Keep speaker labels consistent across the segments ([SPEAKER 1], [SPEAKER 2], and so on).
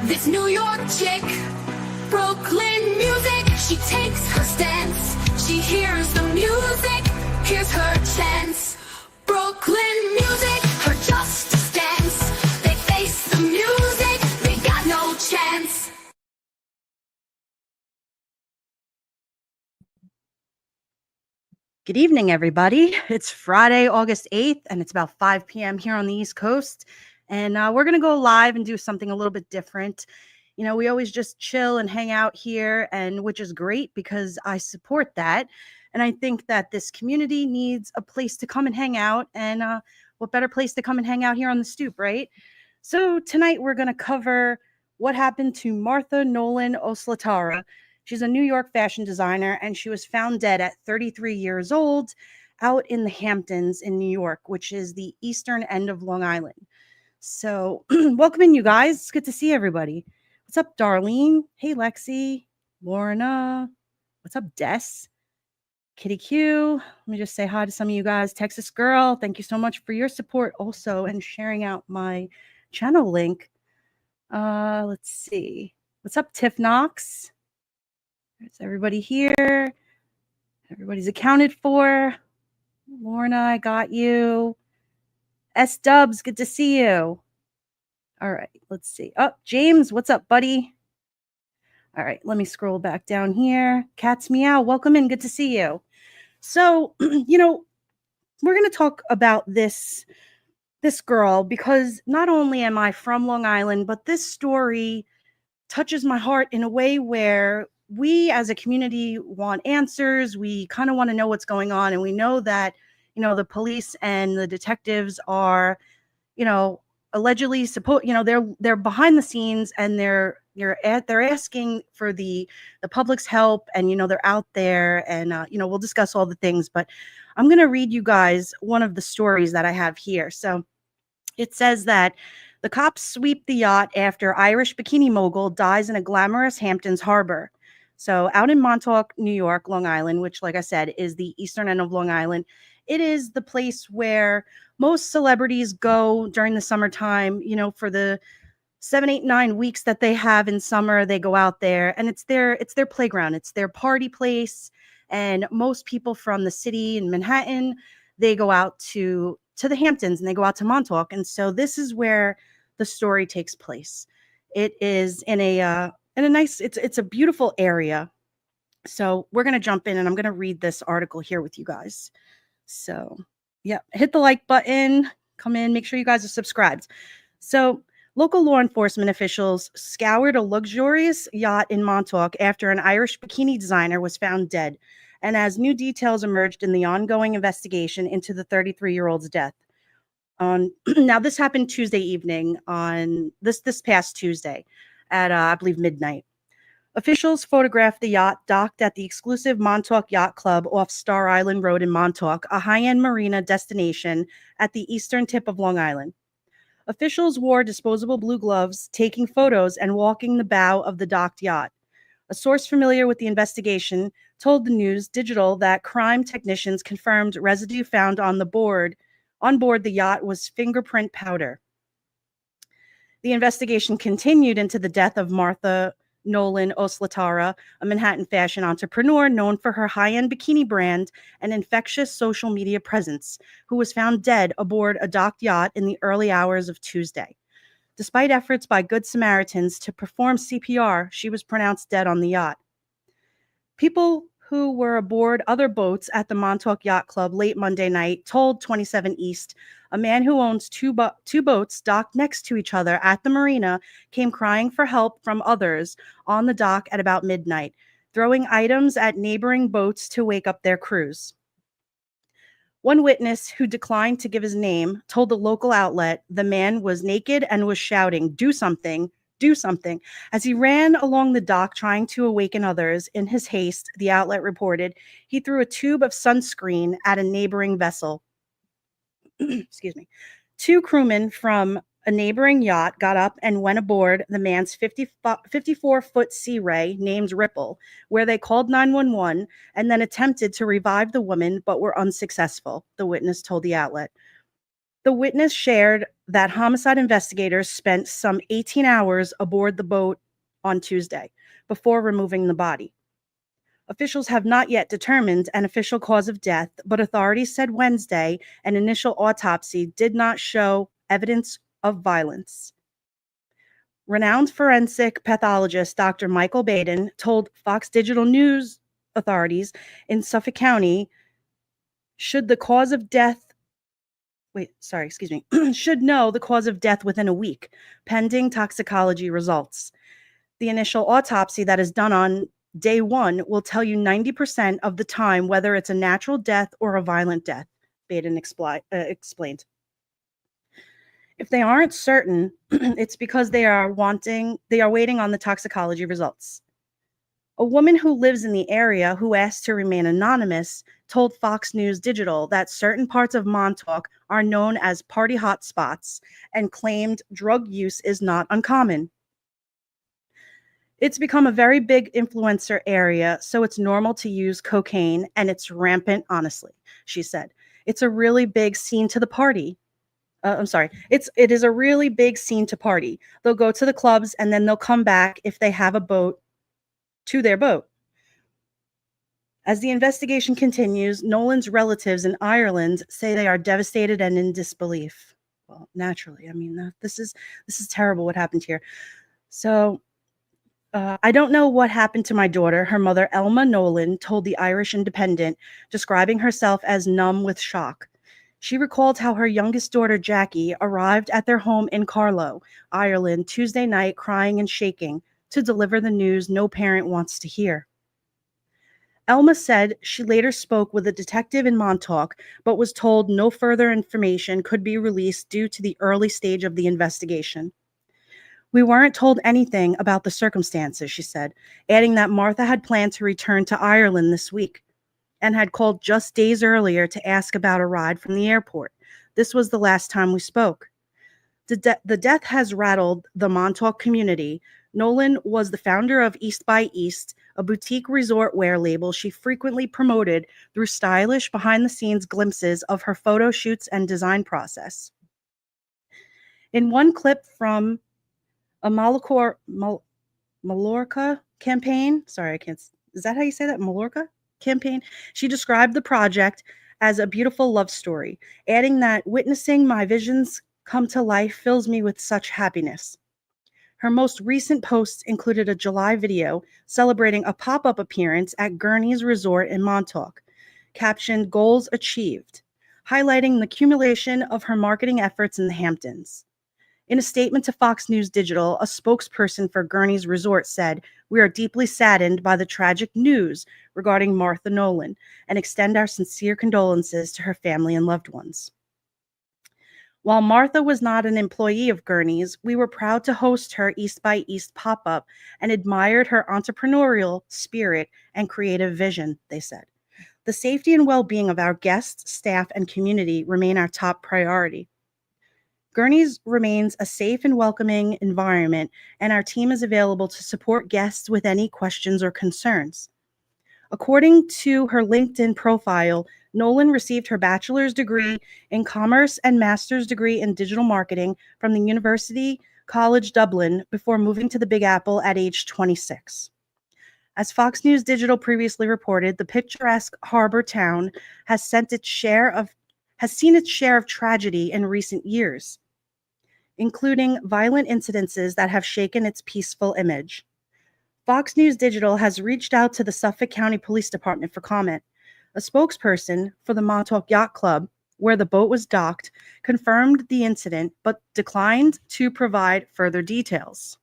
[SPEAKER 1] This New York chick, Brooklyn music, she takes her stance. She hears the music, here's her chance. Brooklyn music, her justice dance. They face the music, they got no chance.
[SPEAKER 2] Good evening, everybody. It's Friday, August 8th, and it's about 5 p.m. here on the East Coast. And we're going to go live and do something a little bit different. You know, we always just chill and hang out here, and which is great because I support that. And I think that this community needs a place to come and hang out. And what better place to come and hang out here on the stoop, right? So tonight we're going to cover what happened to Martha Nolan-O'Slatarra. She's a New York fashion designer, and she was found dead at 33 years old out in the Hamptons in New York, which is the eastern end of Long Island. So welcome in, you guys. It's good to see everybody. What's up, Darlene? Hey, Lexi. Lorna. What's up, Des? Kitty Q. Let me just say hi to some of you guys. Texas Girl, thank you so much for your support also and sharing out my channel link. Let's see. What's up, Tiff Knox? There's everybody here. Everybody's accounted for. Lorna, I got you. S Dubs, good to see you. All right, let's see. Oh, James, what's up, buddy? All right, let me scroll back down here. Cats Meow, welcome in. Good to see you. So, you know, we're going to talk about this girl because not only am I from Long Island, but this story touches my heart in a way where we as a community want answers. We kind of want to know what's going on. And we know that, you know, the police and the detectives are, you know, allegedly they're behind the scenes and they're asking for the public's help, and you know they're out there, and you know, we'll discuss all the things, but I'm going to read you guys one of the stories that I have here. So it says that the cops sweep the yacht after Irish bikini mogul dies in a glamorous Hamptons harbor. So out in Montauk, New York, Long Island, which, like I said, is the eastern end of Long Island, it is the place where most celebrities go during the summertime, you know, for the 7, 8, 9 weeks that they have in summer. They go out there, and it's their playground. It's their party place. And most people from the city in Manhattan, they go out to the Hamptons and they go out to Montauk. And so this is where the story takes place. It is in a nice, it's a beautiful area. So we're going to jump in and I'm going to read this article here with you guys. So yeah, hit the like button, come in, make sure you guys are subscribed. So local law enforcement officials scoured a luxurious yacht in Montauk after an Irish bikini designer was found dead, and as new details emerged in the ongoing investigation into the 33-year-old's death. Now, this happened Tuesday evening, on this past Tuesday at, I believe, midnight. Officials photographed the yacht docked at the exclusive Montauk Yacht Club off Star Island Road in Montauk, a high-end marina destination at the eastern tip of Long Island. Officials wore disposable blue gloves, taking photos and walking the bow of the docked yacht. A source familiar with the investigation told the News Digital that crime technicians confirmed residue found on board the yacht was fingerprint powder. The investigation continued into the death of Martha Nolan-O'Slatarra, a Manhattan fashion entrepreneur known for her high-end bikini brand and infectious social media presence, who was found dead aboard a docked yacht in the early hours of Tuesday. Despite efforts by Good Samaritans to perform CPR, she was pronounced dead on the yacht. People who were aboard other boats at the Montauk Yacht Club late Monday night told 27 East, a man who owns two boats docked next to each other at the marina came crying for help from others on the dock at about midnight, throwing items at neighboring boats to wake up their crews. One witness, who declined to give his name, told the local outlet the man was naked and was shouting, "Do something, do something," as he ran along the dock trying to awaken others. In his haste, the outlet reported, he threw a tube of sunscreen at a neighboring vessel. Excuse me. Two crewmen from a neighboring yacht got up and went aboard the man's 54-foot Sea Ray named Ripple, where they called 911 and then attempted to revive the woman but were unsuccessful, the witness told the outlet. The witness shared that homicide investigators spent some 18 hours aboard the boat on Tuesday before removing the body. Officials have not yet determined an official cause of death, but authorities said Wednesday an initial autopsy did not show evidence of violence. Renowned forensic pathologist Dr. Michael Baden told Fox Digital News authorities in Suffolk County should know the cause of death within a week, pending toxicology results. The initial autopsy that is done on day one will tell you 90% of the time whether it's a natural death or a violent death, Baden explained. If they aren't certain, it's because they are waiting on the toxicology results. A woman who lives in the area who asked to remain anonymous told Fox News Digital that certain parts of Montauk are known as party hotspots and claimed drug use is not uncommon. It's become a very big influencer area, so it's normal to use cocaine, and it's rampant, honestly, she said. It's a really big scene to the party. It is a really big scene to party. They'll go to the clubs and then they'll come back if they have a boat to their boat. As the investigation continues, Nolan's relatives in Ireland say they are devastated and in disbelief. Well, naturally, I mean, this is terrible what happened here. So I don't know what happened to my daughter, her mother, Elma Nolan, told the Irish Independent, describing herself as numb with shock. She recalled how her youngest daughter, Jackie, arrived at their home in Carlow, Ireland, Tuesday night, crying and shaking, to deliver the news no parent wants to hear. Elma said she later spoke with a detective in Montauk, but was told no further information could be released due to the early stage of the investigation. We weren't told anything about the circumstances, she said, adding that Martha had planned to return to Ireland this week and had called just days earlier to ask about a ride from the airport. This was the last time we spoke. The death has rattled the Montauk community. Nolan was the founder of East by East, a boutique resort wear label she frequently promoted through stylish behind-the-scenes glimpses of her photo shoots and design process. In one clip from a Mallorca campaign, is that how you say that? Mallorca campaign? She described the project as a beautiful love story, adding that witnessing my visions come to life fills me with such happiness. Her most recent posts included a July video celebrating a pop-up appearance at Gurney's Resort in Montauk, captioned "Goals Achieved," highlighting the accumulation of her marketing efforts in the Hamptons. In a statement to Fox News Digital, a spokesperson for Gurney's Resort said, "We are deeply saddened by the tragic news regarding Martha Nolan and extend our sincere condolences to her family and loved ones." While Martha was not an employee of Gurney's, we were proud to host her East by East pop-up and admired her entrepreneurial spirit and creative vision, they said. The safety and well-being of our guests, staff, and community remain our top priority. Gurney's remains a safe and welcoming environment, and our team is available to support guests with any questions or concerns. According to her LinkedIn profile, Nolan received her bachelor's degree in commerce and master's degree in digital marketing from the University College Dublin before moving to the Big Apple at age 26. As Fox News Digital previously reported, the picturesque harbor town has seen its share of tragedy in recent years, including violent incidences that have shaken its peaceful image. Fox News Digital has reached out to the Suffolk County Police Department for comment. A spokesperson for the Montauk Yacht Club, where the boat was docked, confirmed the incident but declined to provide further details.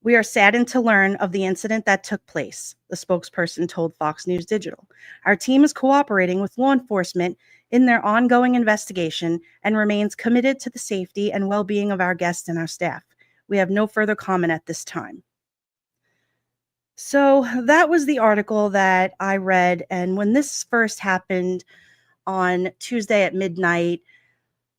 [SPEAKER 2] "We are saddened to learn of the incident that took place," the spokesperson told Fox News Digital. "Our team is cooperating with law enforcement in their ongoing investigation and remains committed to the safety and well-being of our guests and our staff. We have no further comment at this time." So that was the article that I read. And when this first happened on Tuesday at midnight,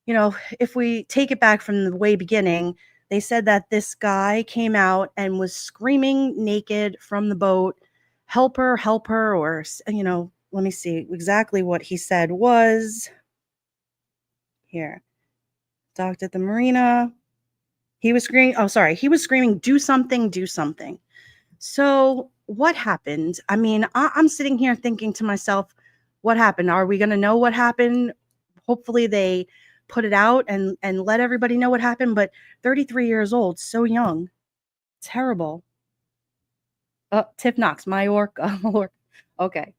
[SPEAKER 2] if we take it back from the way beginning, they said that this guy came out and was screaming naked from the boat, help her, or, let me see exactly what he said was. Here. Docked at the marina. He was screaming. Oh, sorry. He was screaming, do something, do something. So what happened? I mean, I'm sitting here thinking to myself, what happened? Are we going to know what happened? Hopefully they put it out and let everybody know what happened. But 33 years old, so young. Terrible. Tip Knox, Majorca. Okay.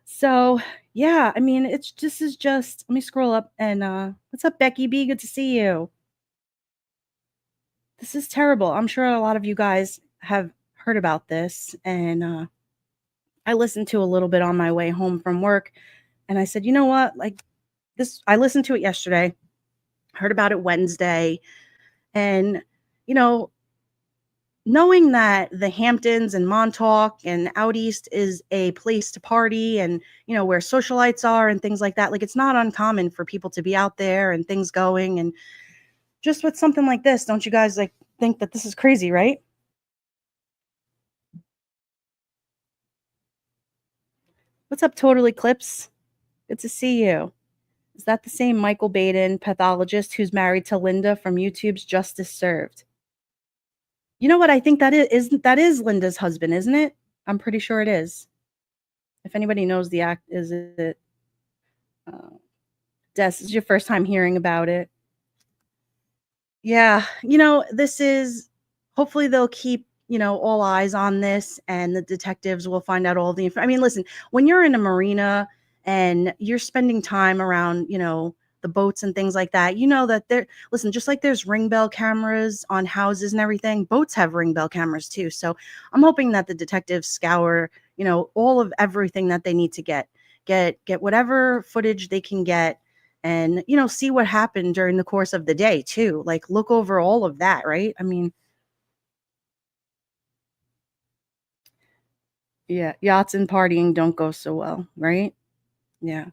[SPEAKER 2] So yeah, I mean, this is just, let me scroll up and what's up, Becky B? Good to see you. This is terrible. I'm sure a lot of you guys have heard about this, and I listened to a little bit on my way home from work, and I said, you know what? Like this, I listened to it yesterday, heard about it Wednesday, and you know, knowing that the Hamptons and Montauk and out east is a place to party and, where socialites are and things like that, like it's not uncommon for people to be out there and things going. And just with something like this, don't you guys like think that this is crazy, right? What's up, Total Eclipse? Good to see you. Is that the same Michael Baden pathologist who's married to Linda from YouTube's Justice Served? You know what? I think that is Linda's husband, isn't it? I'm pretty sure it is. If anybody knows the act, is it? Des, this is your first time hearing about it. Yeah, this is, hopefully they'll keep, all eyes on this and the detectives will find out all the I mean, listen, when you're in a marina and you're spending time around, the boats and things like that, that listen, just like there's ring bell cameras on houses and everything, boats have ring bell cameras too. So I'm hoping that the detectives scour, all of everything that they need to get whatever footage they can get, and see what happened during the course of the day too, like look over all of that, right? I mean, yeah, yachts and partying don't go so well, right? Yeah.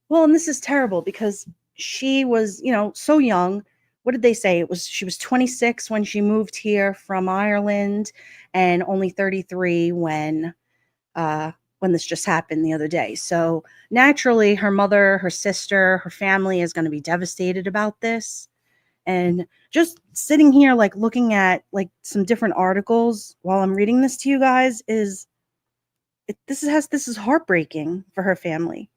[SPEAKER 2] Well, and this is terrible because she was, so young. What did they say? She was 26 when she moved here from Ireland and only 33 when this just happened the other day. So naturally, her mother, her sister, her family is going to be devastated about this. And just sitting here, like looking at like some different articles while I'm reading this to you guys, this is heartbreaking for her family.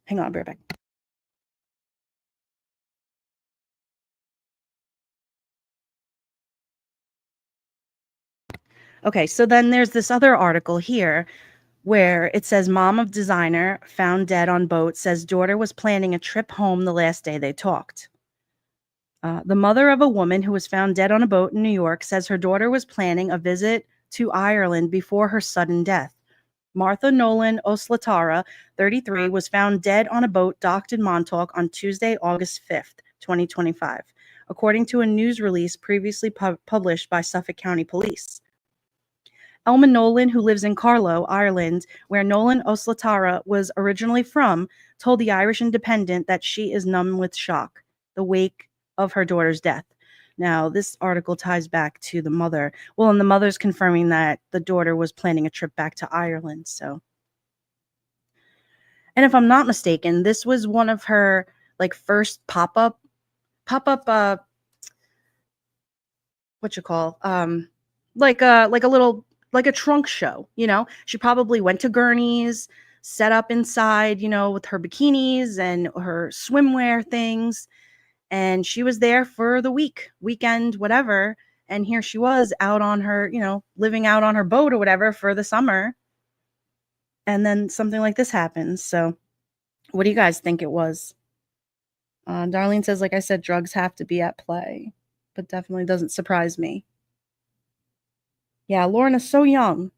[SPEAKER 2] Hang on, I'll be right back. Okay, so then there's this other article here where it says mom of designer found dead on boat says daughter was planning a trip home the last day they talked. The mother of a woman who was found dead on a boat in New York says her daughter was planning a visit to Ireland before her sudden death. Martha Nolan-O'Slatarra, 33, was found dead on a boat docked in Montauk on Tuesday, August 5th, 2025, according to a news release previously published by Suffolk County Police. Elma Nolan, who lives in Carlow, Ireland, where Nolan-O'Slatarra was originally from, told the Irish Independent that she is numb with shock, the wake of her daughter's death. Now, this article ties back to the mother. Well, and the mother's confirming that the daughter was planning a trip back to Ireland. So, and if I'm not mistaken, this was one of her like first pop-up, what you call, like a little, like a trunk show. She probably went to Gurney's, set up inside, with her bikinis and her swimwear things. And she was there for the weekend, whatever. And here she was out on her, living out on her boat or whatever for the summer. And then something like this happens. So what do you guys think it was? Darlene says, like I said, drugs have to be at play, but definitely doesn't surprise me. Yeah, Lorna's so young.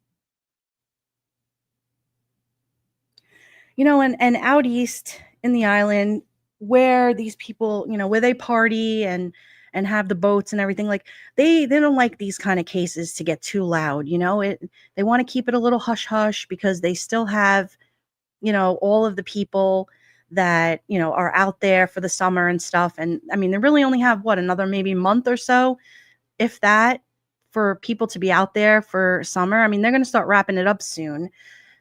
[SPEAKER 2] And out east in the island, where these people, where they party and have the boats and everything, like they don't like these kind of cases to get too loud. They want to keep it a little hush hush because they still have, all of the people that are out there for the summer and stuff. And I mean, they really only have another maybe month or so, if that, for people to be out there for summer. I mean, they're going to start wrapping it up soon.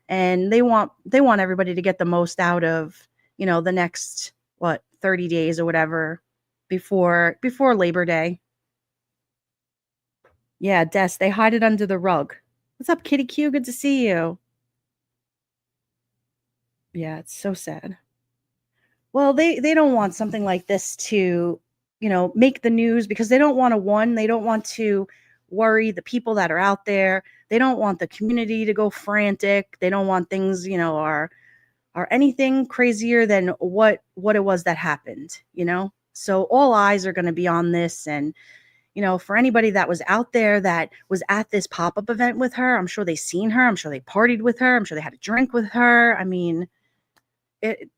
[SPEAKER 2] and they want everybody to get the most out of, the next 30 days or whatever before Labor Day. Yeah, Des, they hide it under the rug. What's up, Kitty Q? Good to see you. Yeah, it's so sad. Well, they don't want something like this to, make the news, because they don't want they don't want to worry the people that are out there. They don't want the community to go frantic. They don't want things, are anything crazier than what it was that happened. So all eyes are going to be on this, and for anybody that was out there that was at this pop-up event with her, I'm sure they seen her, I'm sure they partied with her, I'm sure they had a drink with her. I mean, it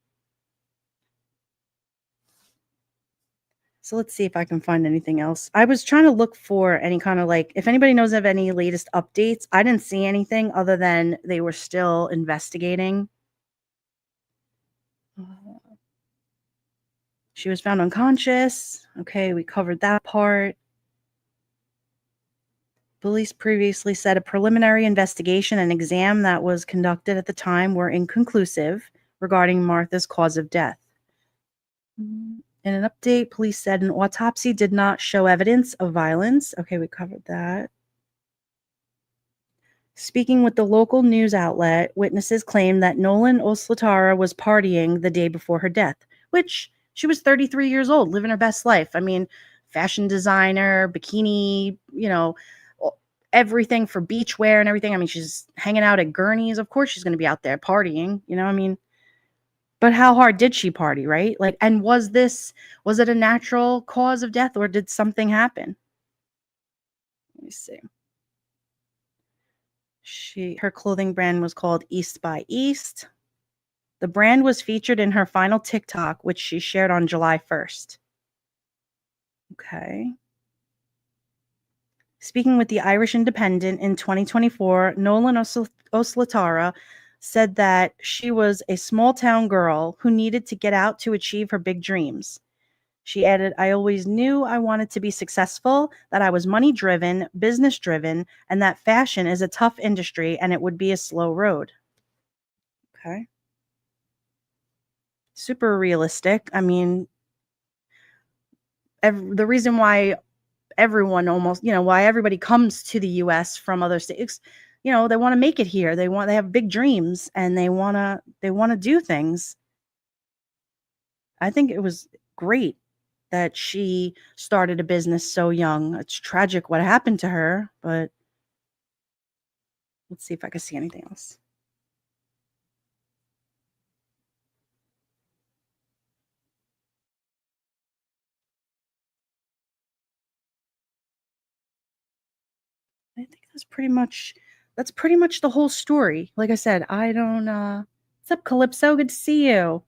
[SPEAKER 2] so let's see if I can find anything else. I was trying to look for any kind of, if anybody knows of any latest updates. I didn't see anything other than they were still investigating. She was found unconscious. Okay, we covered that part. Police previously said a preliminary investigation and exam that was conducted at the time were inconclusive regarding Martha's cause of death. In an update, police said an autopsy did not show evidence of violence. Okay, we covered that. Speaking with the local news outlet, witnesses claimed that Nolan-O'Slatarra was partying the day before her death, which she was 33 years old, living her best life. I mean, fashion designer, bikini, everything for beachwear and everything. I mean, she's hanging out at Gurney's. Of course she's going to be out there partying, I mean, but how hard did she party, right? And was it a natural cause of death, or did something happen? Let me see. Her clothing brand was called East by East. The brand was featured in her final TikTok, which she shared on July 1st. Okay. Speaking with the Irish Independent in 2024, Nolan-O'Slatarra said that she was a small-town girl who needed to get out to achieve her big dreams. She added, "I always knew I wanted to be successful, that I was money-driven, business-driven, and that fashion is a tough industry and it would be a slow road." Okay. Super realistic. I mean, the reason why everyone almost, why everybody comes to the US from other states, they want to make it here. They have big dreams, and they want to do things. I think it was great that she started a business so young. It's tragic what happened to her, but let's see if I can see anything else. I think that's pretty much the whole story. Like I said, I don't what's up, Calypso? Good to see you.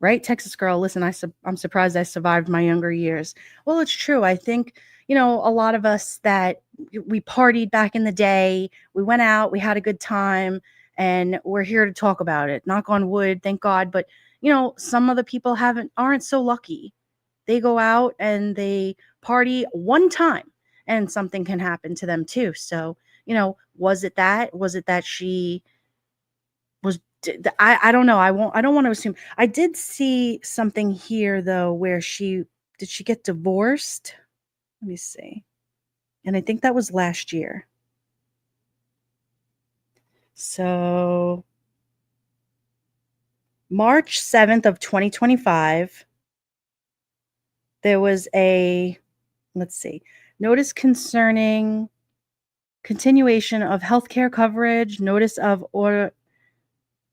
[SPEAKER 2] Right, Texas girl. Listen, I'm surprised I survived my younger years. Well, it's true. I think, a lot of us that we partied back in the day, we went out, we had a good time, and we're here to talk about it. Knock on wood, thank God. But, some other people aren't so lucky. They go out and they party one time, and something can happen to them too. So, was it that she was I don't know. I don't want to assume. I did see something here though where did she get divorced? Let me see. And I think that was last year. So March 7th of 2025, there was let's see, notice concerning continuation of healthcare coverage, notice of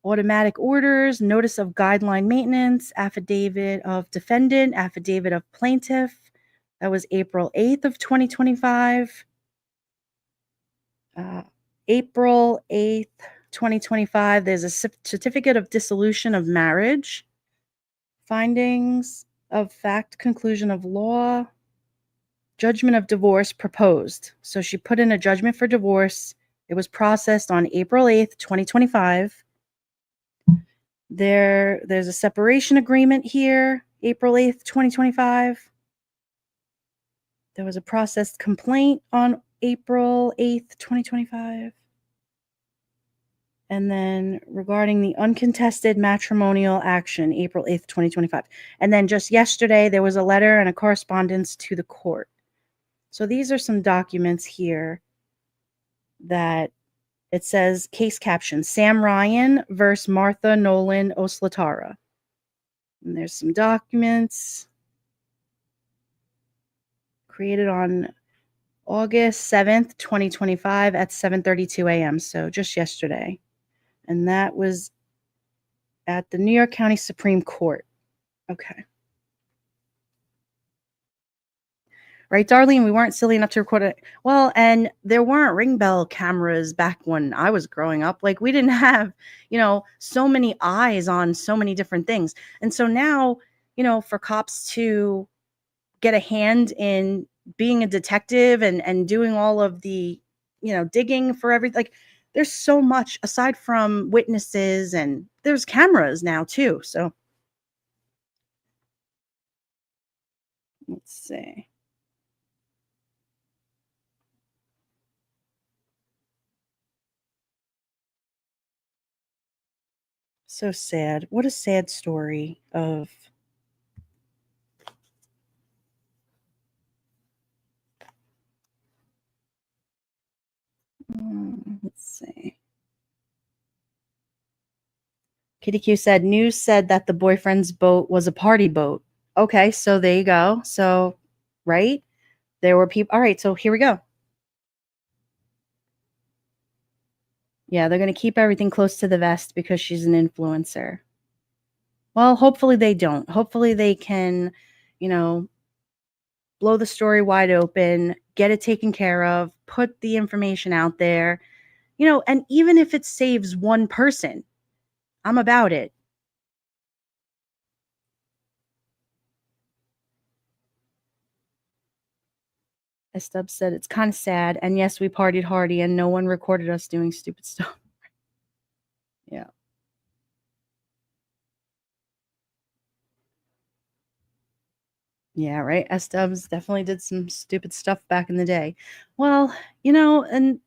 [SPEAKER 2] automatic orders, notice of guideline maintenance, affidavit of defendant, affidavit of plaintiff. That was April 8th of 2025. April 8th, 2025, there's a certificate of dissolution of marriage, findings of fact, conclusion of law, judgment of divorce proposed. So she put in a judgment for divorce. It was processed on April 8th, 2025. There's a separation agreement here, April 8th, 2025. There was a processed complaint on April 8th, 2025. And then regarding the uncontested matrimonial action, April 8th, 2025. And then just yesterday, there was a letter and a correspondence to the court. So these are some documents here that it says case caption Sam Ryan versus Martha Nolan-O'Slatarra. And there's some documents created on August 7th, 2025 at 7:32 a.m. So just yesterday. And that was at the New York County Supreme Court. Okay. Right, Darlene? We weren't silly enough to record it. Well, and there weren't ring bell cameras back when I was growing up. Like, we didn't have, so many eyes on so many different things. And so now, for cops to get a hand in being a detective and doing all of the, digging for everything, like, there's so much aside from witnesses, and there's cameras now too. So let's see. So sad. What a sad story of let's see. Kitty Q said news said that the boyfriend's boat was a party boat. Okay, so there you go. So, right? There were people. All right, so here we go. Yeah, they're going to keep everything close to the vest because she's an influencer. Well, hopefully they don't. Hopefully they can, blow the story wide open, get it taken care of, put the information out there, and even if it saves one person, I'm about it. As Stubbs said, it's kind of sad. And yes, we partied hardy and no one recorded us doing stupid stuff. Yeah. Yeah, right. S Dubs definitely did some stupid stuff back in the day. Well, and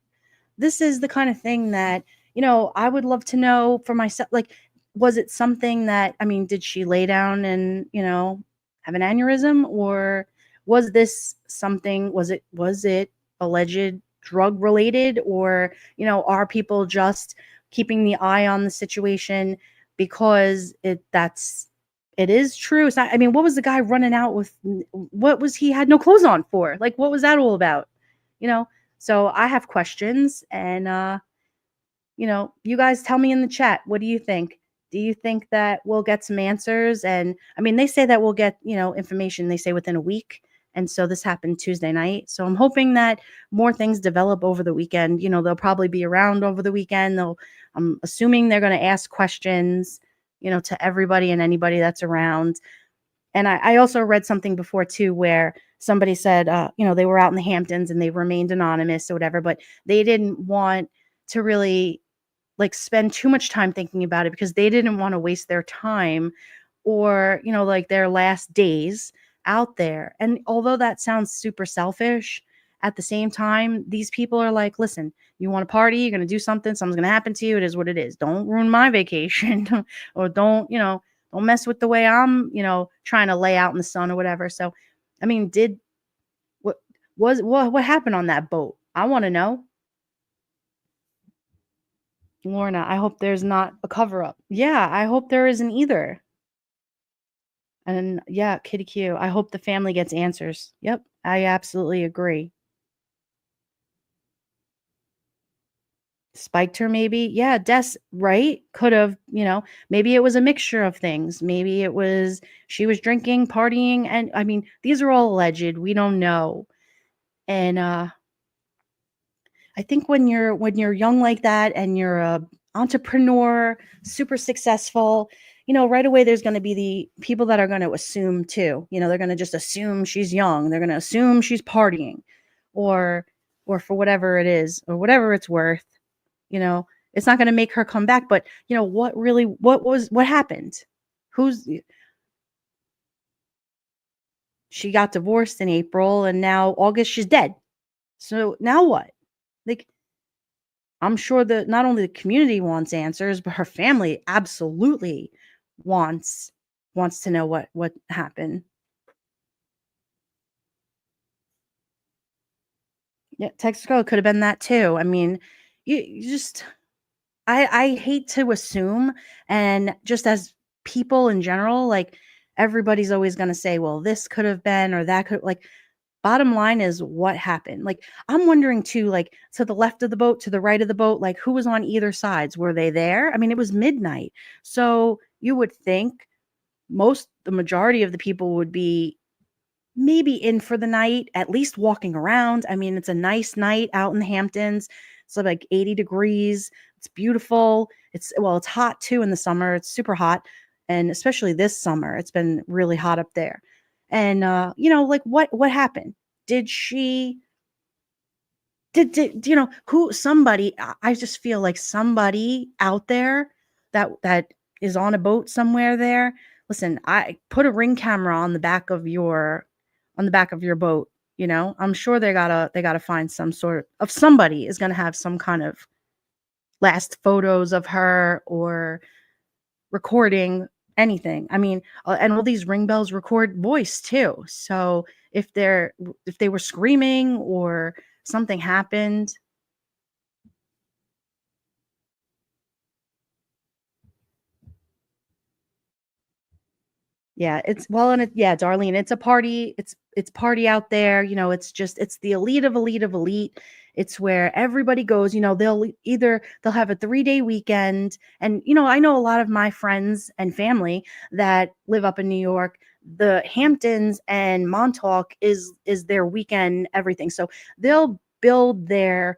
[SPEAKER 2] this is the kind of thing that, I would love to know for myself. Like, was it something that, I mean, did she lay down and, have an aneurysm, or was this something, was it alleged drug related, or, are people just keeping the eye on the situation because it is true. It's not, I mean, what was the guy running out with? What was he had no clothes on for? Like, what was that all about? So I have questions, and you guys tell me in the chat. What do you think? Do you think that we'll get some answers? And I mean, they say that we'll get, information, they say within a week. And so this happened Tuesday night. So I'm hoping that more things develop over the weekend. They'll probably be around over the weekend. I'm assuming they're going to ask questions, to everybody and anybody that's around. And I also read something before too, where somebody said, they were out in the Hamptons and they remained anonymous or whatever, but they didn't want to really like spend too much time thinking about it because they didn't want to waste their time or, like their last days out there. And although that sounds super selfish, at the same time, these people are like, listen, you want to party, you're going to do something's going to happen to you. It is what it is. Don't ruin my vacation or don't mess with the way I'm, trying to lay out in the sun or whatever. So, I mean, what happened on that boat? I want to know. Lorna, I hope there's not a cover up. Yeah, I hope there isn't either. And yeah, Kitty Q, I hope the family gets answers. Yep, I absolutely agree. Spiked her, maybe. Yeah, Des, right? Could have, maybe it was a mixture of things. Maybe it was she was drinking, partying, and I mean, these are all alleged. We don't know. And I think when you're young like that and you're a entrepreneur, super successful, right away there's going to be the people that are going to assume too. They're going to just assume she's young. They're going to assume she's partying, or for whatever it is, or whatever it's worth. It's not going to make her come back. But what happened? She got divorced in April, and now August she's dead. So now what? Like, I'm sure that not only the community wants answers, but her family absolutely wants wants to know what happened. Yeah, Texaco could have been that too. I mean, you just I hate to assume, and just as people in general, like everybody's always going to say, well, this could have been or that could like bottom line is what happened. Like I'm wondering too, like to the left of the boat, to the right of the boat, like who was on either sides? Were they there? I mean, it was midnight. So you would think the majority of the people would be maybe in for the night, at least walking around. I mean, it's a nice night out in the Hamptons. It's like 80 degrees. It's beautiful. It's hot too in the summer. It's super hot. And especially this summer, it's been really hot up there. And like what happened? Did she did who somebody I just feel like somebody out there that is on a boat somewhere there. Listen, I put a ring camera on the back of your boat. I'm sure they gotta find some sort of somebody is gonna have some kind of last photos of her or recording anything. I mean, and all these ring bells record voice too. So if they were screaming or something happened. Yeah, yeah, Darlene, it's a party. It's party out there. It's the elite of elite of elite. It's where everybody goes. They'll have a 3-day weekend, and I know a lot of my friends and family that live up in New York. The Hamptons and Montauk is their weekend everything. So they'll build their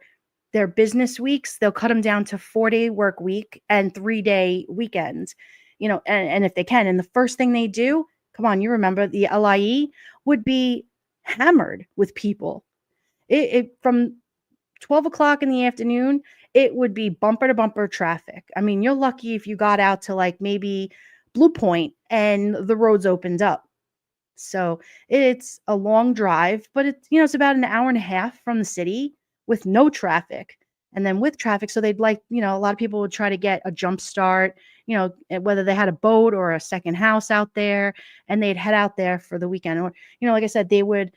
[SPEAKER 2] business weeks. They'll cut them down to 4-day work week and 3-day weekends. And if they can, and the first thing they do, come on, you remember the LIE would be hammered with people. It from 12 o'clock in the afternoon, it would be bumper to bumper traffic. I mean, you're lucky if you got out to like maybe Blue Point and the roads opened up. So it's a long drive, but it's about an hour and a half from the city with no traffic. And then with traffic, so they'd like, a lot of people would try to get a jump start, whether they had a boat or a second house out there, and they'd head out there for the weekend. Or, like I said, they would,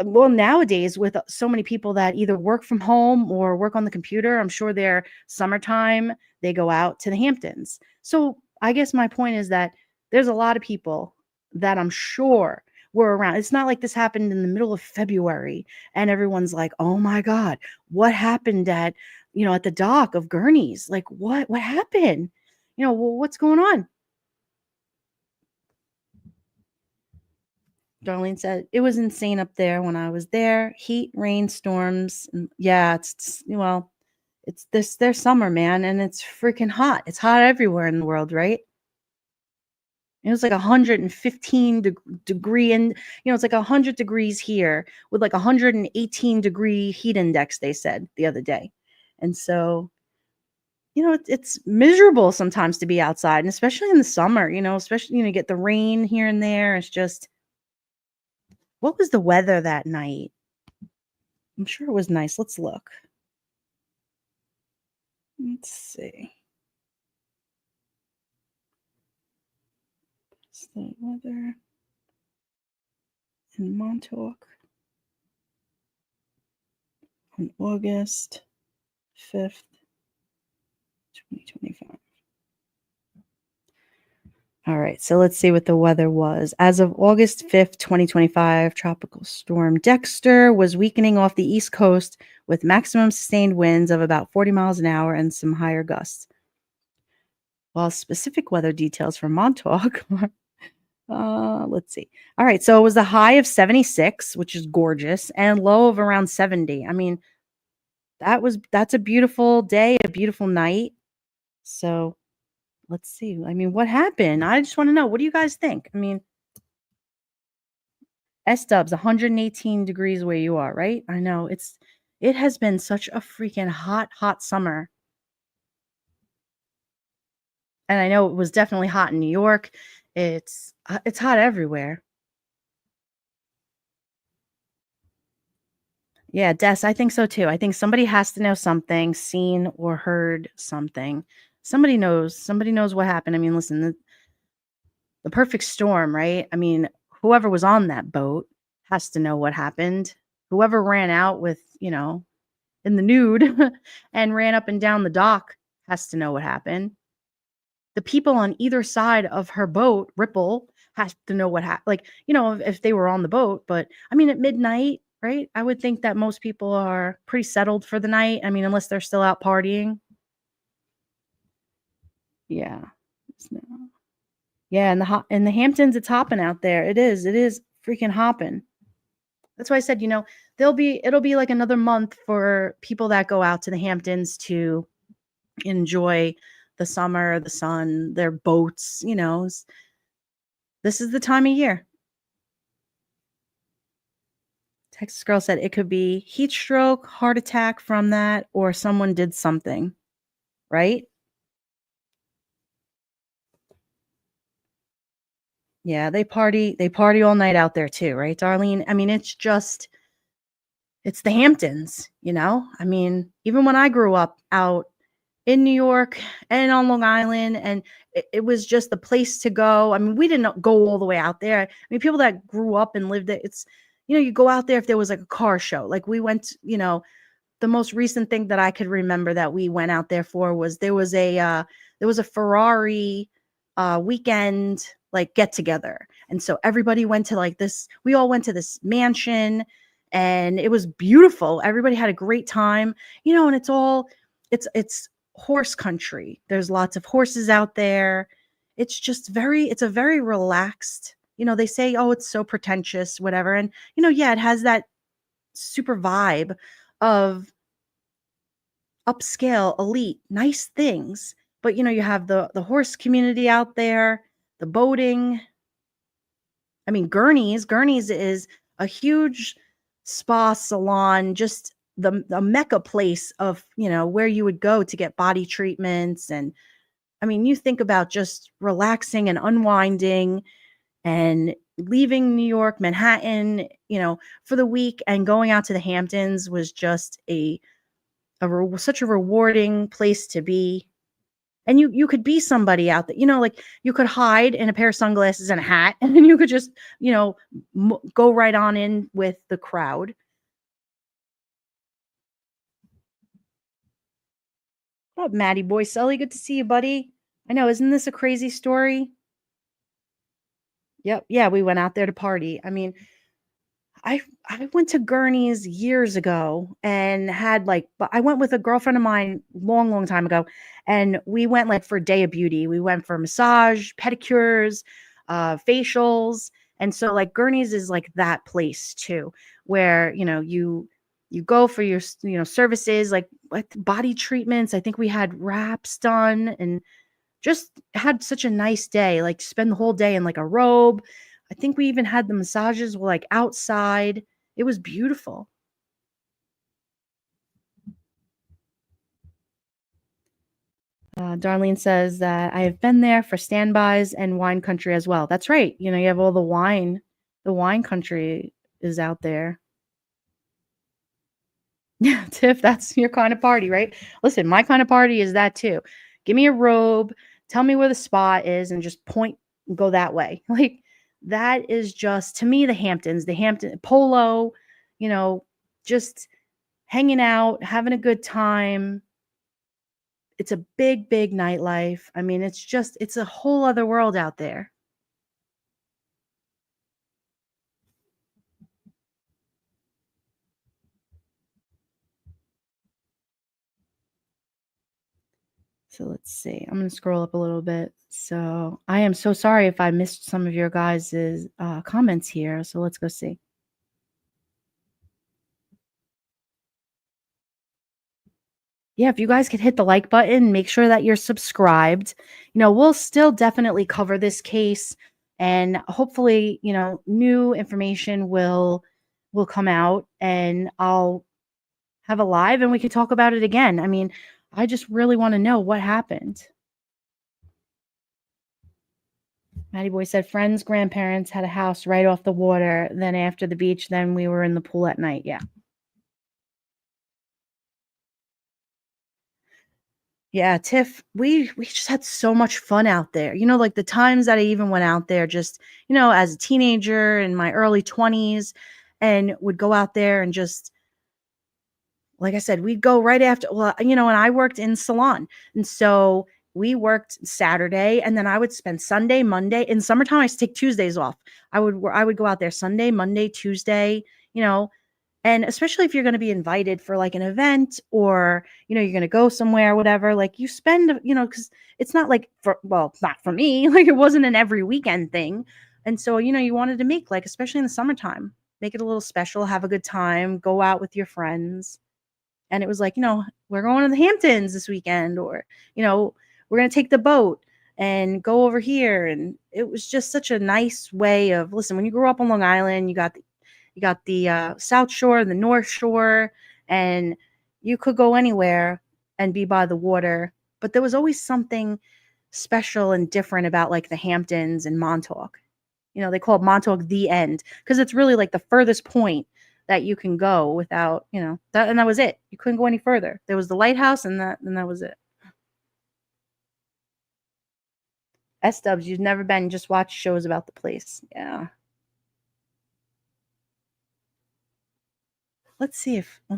[SPEAKER 2] well, nowadays with so many people that either work from home or work on the computer, I'm sure their summertime, they go out to the Hamptons. So I guess my point is that there's a lot of people that I'm sure were around. It's not like this happened in the middle of February and everyone's like, oh my God, what happened at the dock of Gurney's? Like, what happened? Well, what's going on? Darlene said, "It was insane up there when I was there. Heat, rain, storms. Yeah, it's this their summer, man, and it's freaking hot. It's hot everywhere in the world, right? It was like 115 degree and it's like 100 degrees here with like 118-degree heat index, they said the other day. And so, it's miserable sometimes to be outside, and especially in the summer, especially, you get the rain here and there. It's just what was the weather that night? I'm sure it was nice. Let's look. Let's see. What's the weather in Montauk on August 5th, 2025? All right, so let's see what the weather was. As of August 5th, 2025, Tropical Storm Dexter was weakening off the East Coast with maximum sustained winds of about 40 miles an hour and some higher gusts. While specific weather details for Montauk let's see. All right, so it was a high of 76, which is gorgeous, and low of around 70. I mean, that's a beautiful day, a beautiful night. So let's see. I mean, what happened? I just want to know. What do you guys think? I mean, S-dubs, 118 degrees where you are, right? I know it has been such a freaking hot, hot summer. And I know it was definitely hot in New York. It's hot everywhere. Yeah, Des, I think so too. I think somebody has to know something, seen or heard something. Somebody knows. Somebody knows what happened. I mean, listen, the perfect storm, right? I mean, whoever was on that boat has to know what happened. Whoever ran out with, in the nude and ran up and down the dock has to know what happened. The people on either side of her boat, Ripple, has to know what happened. Like, if they were on the boat. But I mean, at midnight, right? I would think that most people are pretty settled for the night. I mean, unless they're still out partying. Yeah. Yeah, in the Hamptons, it's hopping out there. It is. It is freaking hopping. That's why I said, it'll be like another month for people that go out to the Hamptons to enjoy the summer, the sun, their boats. This is the time of year. Texas girl said it could be heat stroke, heart attack from that, or someone did something, right? Yeah, they party all night out there too, right, Darlene? I mean, it's the Hamptons. I mean, even when I grew up out in New York and on Long Island, and it was just the place to go. I mean, we didn't go all the way out there. I mean, people that grew up and lived there, you go out there if there was like a car show. Like we went, the most recent thing that I could remember that we went out there for was there was a Ferrari weekend like get together. And so everybody went to like this, we all went to this mansion and it was beautiful. Everybody had a great time, and it's horse country. There's lots of horses out there. It's a very relaxed, they say, oh, it's so pretentious, whatever. And, yeah, it has that super vibe of upscale, elite, nice things. But you have the horse community out there, the boating. I mean, Gurney's is a huge spa salon, just the mecca place of, where you would go to get body treatments. And I mean, you think about just relaxing and unwinding and leaving New York, Manhattan, for the week and going out to the Hamptons was just such a rewarding place to be. And you could be somebody out there, like you could hide in a pair of sunglasses and a hat, and then you could just, go right on in with the crowd. What up, Maddie boy, Sully? Good to see you, buddy. I know, isn't this a crazy story? Yep, yeah, we went out there to party. I mean, I went to Gurney's years ago and had like, but I went with a girlfriend of mine long, long time ago, and we went like for a day of beauty. We went for massage, pedicures, facials, and so like Gurney's is like that place too, where you go for your services like body treatments. I think we had wraps done and just had such a nice day. Like spend the whole day in like a robe. I think we even had the massages were like outside. It was beautiful. Darlene says that I have been there for standbys and wine country as well. That's right. You have all the wine. The wine country is out there. Yeah, Tiff, that's your kind of party, right? Listen, my kind of party is that too. Give me a robe, tell me where the spot is, and just point, go that way. Like that is just to me the Hamptons, the Hampton polo, you know, just hanging out, having a good time. It's a big, big nightlife. I mean, it's a whole other world out there. So let's see. I'm going to scroll up a little bit. So I am so sorry if I missed some of your guys' comments here. So let's go see. Yeah, if you guys could hit the like button, make sure that you're subscribed. We'll still definitely cover this case, and hopefully, new information will come out, and I'll have a live and we can talk about it again. I mean, I just really want to know what happened. Matty Boy said friends' grandparents had a house right off the water. Then after the beach, then we were in the pool at night. Yeah. Yeah, Tiff, we just had so much fun out there. Like the times that I even went out there just, as a teenager in my early 20s and would go out there and just like I said, we'd go right after well, and I worked in salon. And so we worked Saturday and then I would spend Sunday, Monday. In summertime, I used to take Tuesdays off. I would go out there Sunday, Monday, Tuesday, you know, and especially if you're going to be invited for like an event or, you're going to go somewhere, whatever, like you spend, because it's not like not for me, like it wasn't an every weekend thing. And so, you wanted to make like, especially in the summertime, make it a little special, have a good time, go out with your friends. And it was like, we're going to the Hamptons this weekend, or, we're going to take the boat and go over here. And it was just such a nice way of, listen, when you grew up on Long Island, you got the South Shore and the North Shore, and you could go anywhere and be by the water. But there was always something special and different about like the Hamptons and Montauk. They call it Montauk the end because it's really like the furthest point that you can go without, that was it. You couldn't go any further. There was the lighthouse and that was it. S-Dubs, you've never been, just watch shows about the place. Yeah. Let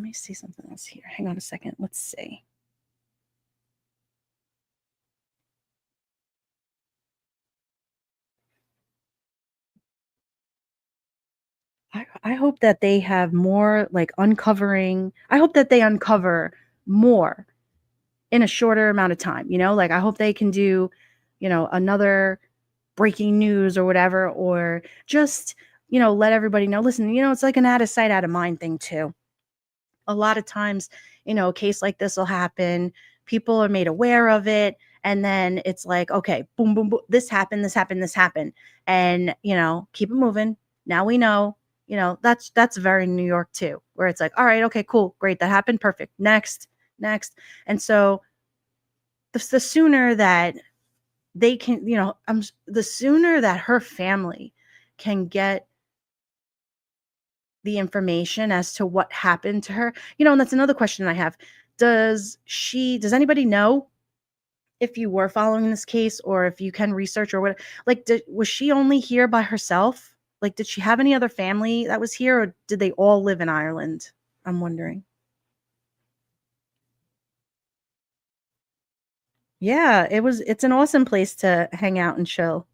[SPEAKER 2] me see something else here. Hang on a second. Let's see. I hope that they have more like uncovering. I hope that they uncover more in a shorter amount of time, like I hope they can do, another breaking news or whatever, or just, let everybody know, listen, it's like an out of sight, out of mind thing too. A lot of times, a case like this will happen. People are made aware of it. And then it's like, okay, boom, boom, boom. This happened, this happened, this happened. And, keep it moving. Now we know, that's very New York too, where it's like, all right, okay, cool, great. That happened. Perfect. Next. And so the sooner that they can, the sooner that her family can get the information as to what happened to her. And that's another question I have. Does anybody know if you were following this case or if you can research or what, like, was she only here by herself? Like, did she have any other family that was here or did they all live in Ireland? I'm wondering. Yeah, it's an awesome place to hang out and chill.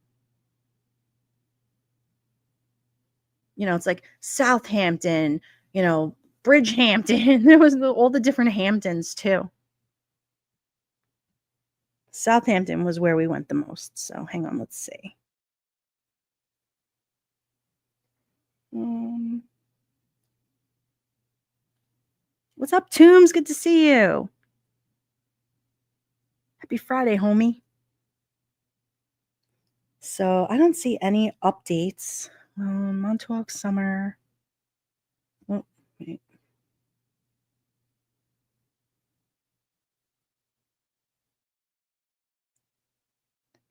[SPEAKER 2] It's like Southampton, Bridgehampton. There was all the different Hamptons too. Southampton was where we went the most. So hang on, let's see. Um, what's up, Toombs? Good to see you. Happy Friday, homie. So I don't see any updates. Montauk summer. Oh, wait.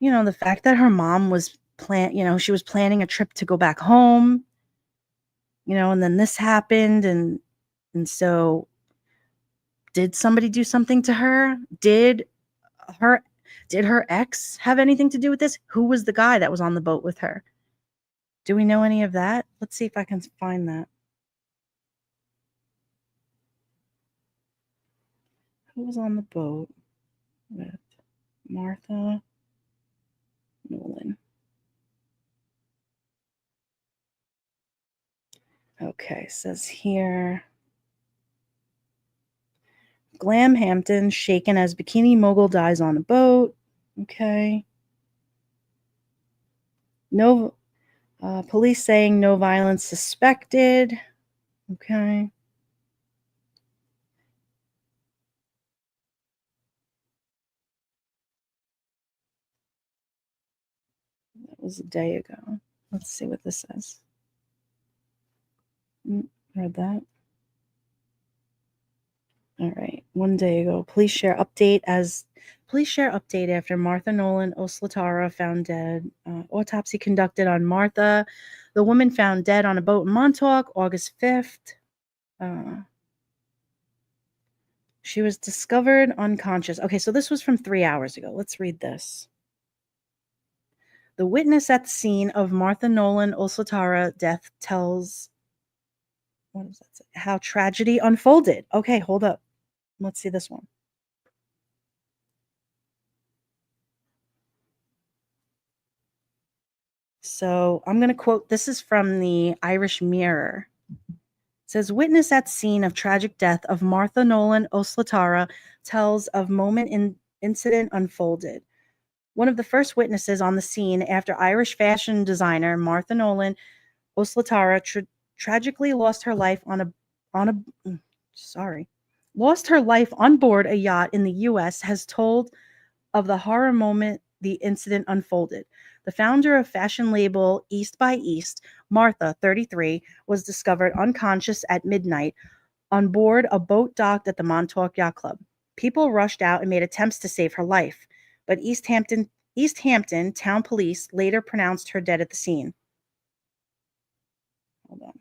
[SPEAKER 2] The fact that her mom was she was planning a trip to go back home, and then this happened and so did somebody do something to her? Her did her ex have anything to do with this? Who was the guy that was on the boat with her? Do we know any of that? Let's see if I can find that. Who was on the boat with Martha Nolan? Okay, says here. Glam Hampton shaken as bikini mogul dies on a boat. Okay. No, police saying no violence suspected. Okay. That was a day ago. Let's see what this says. Read that. All right. 1 day ago, police share update after Martha Nolan-O'Slatarra found dead. Autopsy conducted on Martha. The woman found dead on a boat in Montauk, August 5th. She was discovered unconscious. Okay, so this was from 3 hours ago. Let's read this. The witness at the scene of Martha Nolan-O'Slatarra death tells what does that say? How tragedy unfolded. Okay, hold up. Let's see this one. So I'm going to quote, this is from the Irish Mirror. It says, witness at scene of tragic death of Martha Nolan-O'Slatarra tells of moment in incident unfolded. One of the first witnesses on the scene after Irish fashion designer Martha Nolan-O'Slatarra tragically lost her life lost her life on board a yacht in the U.S. has told of the horror moment the incident unfolded. The founder of fashion label East by East, Martha, 33, was discovered unconscious at midnight on board a boat docked at the Montauk Yacht Club. People rushed out and made attempts to save her life, but East Hampton Town Police later pronounced her dead at the scene. Hold on.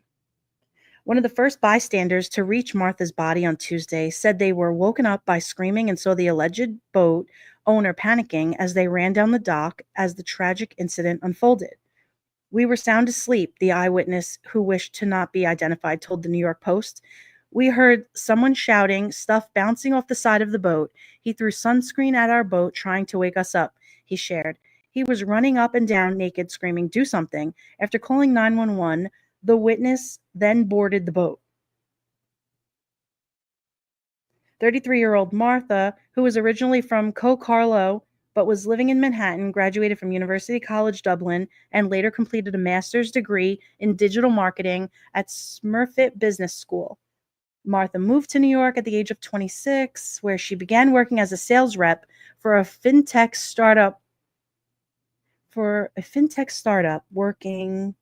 [SPEAKER 2] One of the first bystanders to reach Martha's body on Tuesday said they were woken up by screaming and saw the alleged boat owner panicking as they ran down the dock as the tragic incident unfolded. We were sound asleep, the eyewitness who wished to not be identified told the New York Post. We heard someone shouting, stuff bouncing off the side of the boat. He threw sunscreen at our boat, trying to wake us up, he shared. He was running up and down naked, screaming, do something. After calling 911, the witness then boarded the boat. 33-year-old Martha, who was originally from Carlow but was living in Manhattan, graduated from University College Dublin and later completed a master's degree in digital marketing at Smurfit Business School. Martha moved to New York at the age of 26, where she began working as a sales rep for a fintech startup working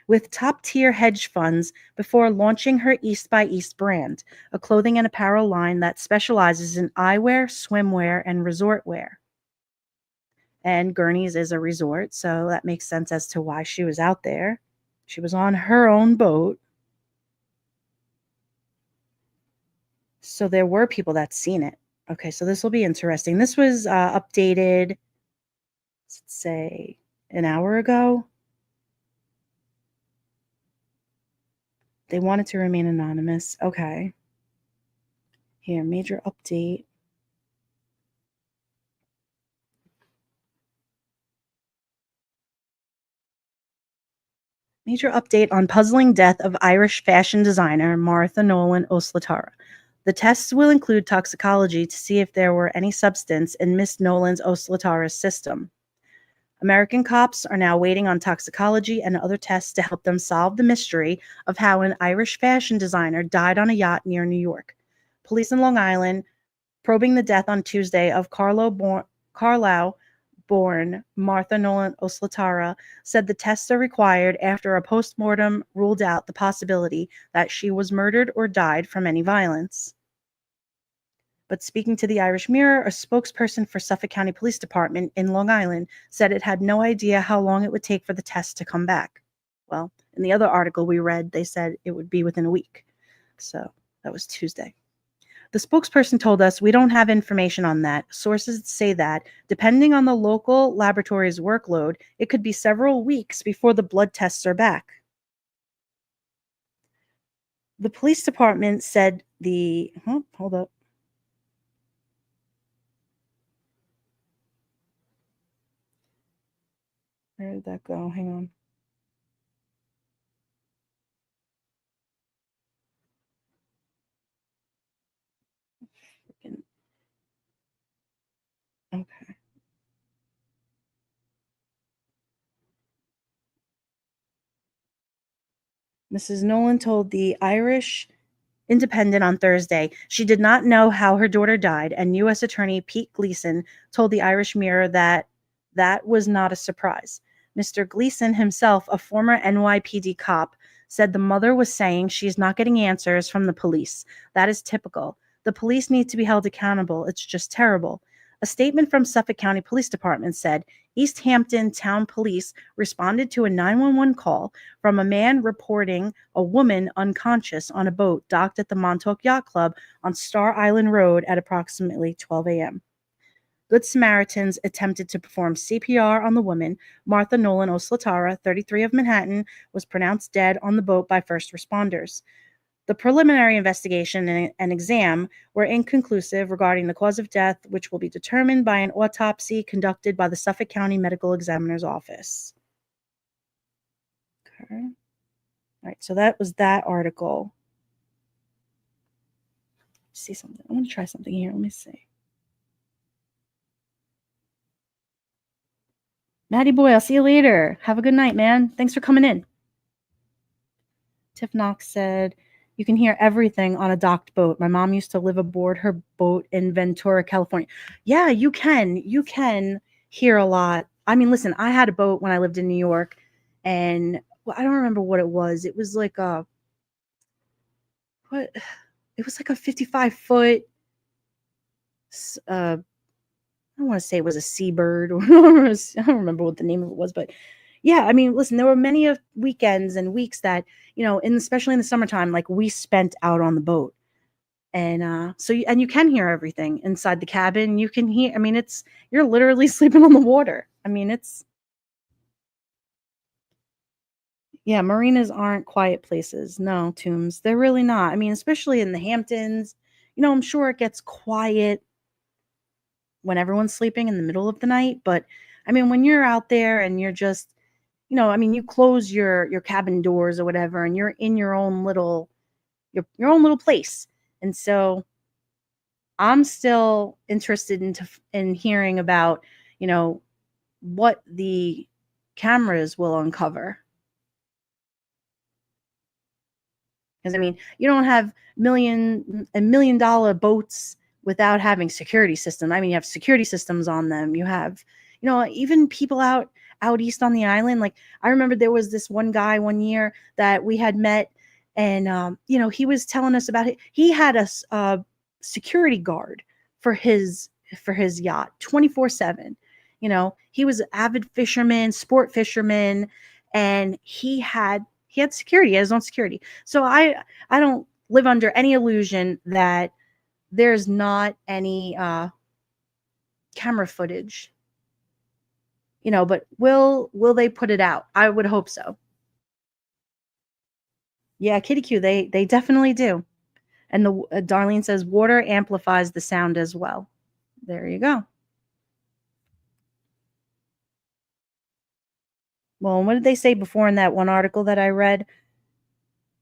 [SPEAKER 2] with top-tier hedge funds before launching her East by East brand, a clothing and apparel line that specializes in eyewear, swimwear, and resort wear. And Gurney's is a resort, so that makes sense as to why she was out there. She was on her own boat. So there were people that seen it. Okay, so this will be interesting. This was updated, let's say, an hour ago. They wanted to remain anonymous. Okay. Here, major update. Major update on puzzling death of Irish fashion designer Martha Nolan-O'Slatarra. The tests will include toxicology to see if there were any substance in Miss Nolan-O'Slatarra's system. American cops are now waiting on toxicology and other tests to help them solve the mystery of how an Irish fashion designer died on a yacht near New York. Police in Long Island, probing the death on Tuesday of Carlisle-born Martha Nolan-O'Slatarra, said the tests are required after a postmortem ruled out the possibility that she was murdered or died from any violence. But speaking to the Irish Mirror, a spokesperson for Suffolk County Police Department in Long Island said it had no idea how long it would take for the test to come back. Well, in the other article we read, they said it would be within a week. So that was Tuesday. The spokesperson told us, we don't have information on that. Sources say that, depending on the local laboratory's workload, it could be several weeks before the blood tests are back. The police department said hold up. Where did that go? Hang on. Okay. Mrs. Nolan told the Irish Independent on Thursday she did not know how her daughter died, and U.S. Attorney Pete Gleason told the Irish Mirror that that was not a surprise. Mr. Gleason himself, a former NYPD cop, said the mother was saying she's not getting answers from the police. That is typical. The police need to be held accountable. It's just terrible. A statement from Suffolk County Police Department said East Hampton Town Police responded to a 911 call from a man reporting a woman unconscious on a boat docked at the Montauk Yacht Club on Star Island Road at approximately 12 a.m. Good Samaritans attempted to perform CPR on the woman. Martha Nolan-O'Slatarra, 33 of Manhattan, was pronounced dead on the boat by first responders. The preliminary investigation and exam were inconclusive regarding the cause of death, which will be determined by an autopsy conducted by the Suffolk County Medical Examiner's Office. Okay. All right, so that was that article. Let's see something. I want to try something here. Let me see. Maddie boy, I'll see you later. Have a good night, man. Thanks for coming in. Tiff Knox said, you can hear everything on a docked boat. My mom used to live aboard her boat in Ventura, California. Yeah, you can. You can hear a lot. I mean, listen, I had a boat when I lived in New York, and I don't remember what it was. It was like a, what? It was like a 55-foot, I don't want to say it was a seabird, or I don't remember what the name of it was, but yeah, I mean, listen, there were many of weekends and weeks that, especially in the summertime, like we spent out on the boat. And you can hear everything inside the cabin. You can hear, I mean, you're literally sleeping on the water. I mean, yeah, marinas aren't quiet places. No, Tombs, they're really not. I mean, especially in the Hamptons, I'm sure it gets quiet when everyone's sleeping in the middle of the night. But I mean, when you're out there and you're just, I mean, you close your cabin doors or whatever, and you're in your own little place. And so I'm still interested in hearing about, what the cameras will uncover. Because I mean, you don't have $1 million boats without having security systems. I mean, you have security systems on them. You have, even people out east on the island. Like I remember there was this one guy one year that we had met, and he was telling us about it. He had a security guard for his yacht 24/7. He was an avid fisherman, sport fisherman, and he had security. He had his own security. So I don't live under any illusion that there's not any camera footage. But will they put it out? I would hope so. Yeah, Kitty Q, they definitely do. And the Darlene says water amplifies the sound as well. There you go. Well, what did they say before in that one article that I read?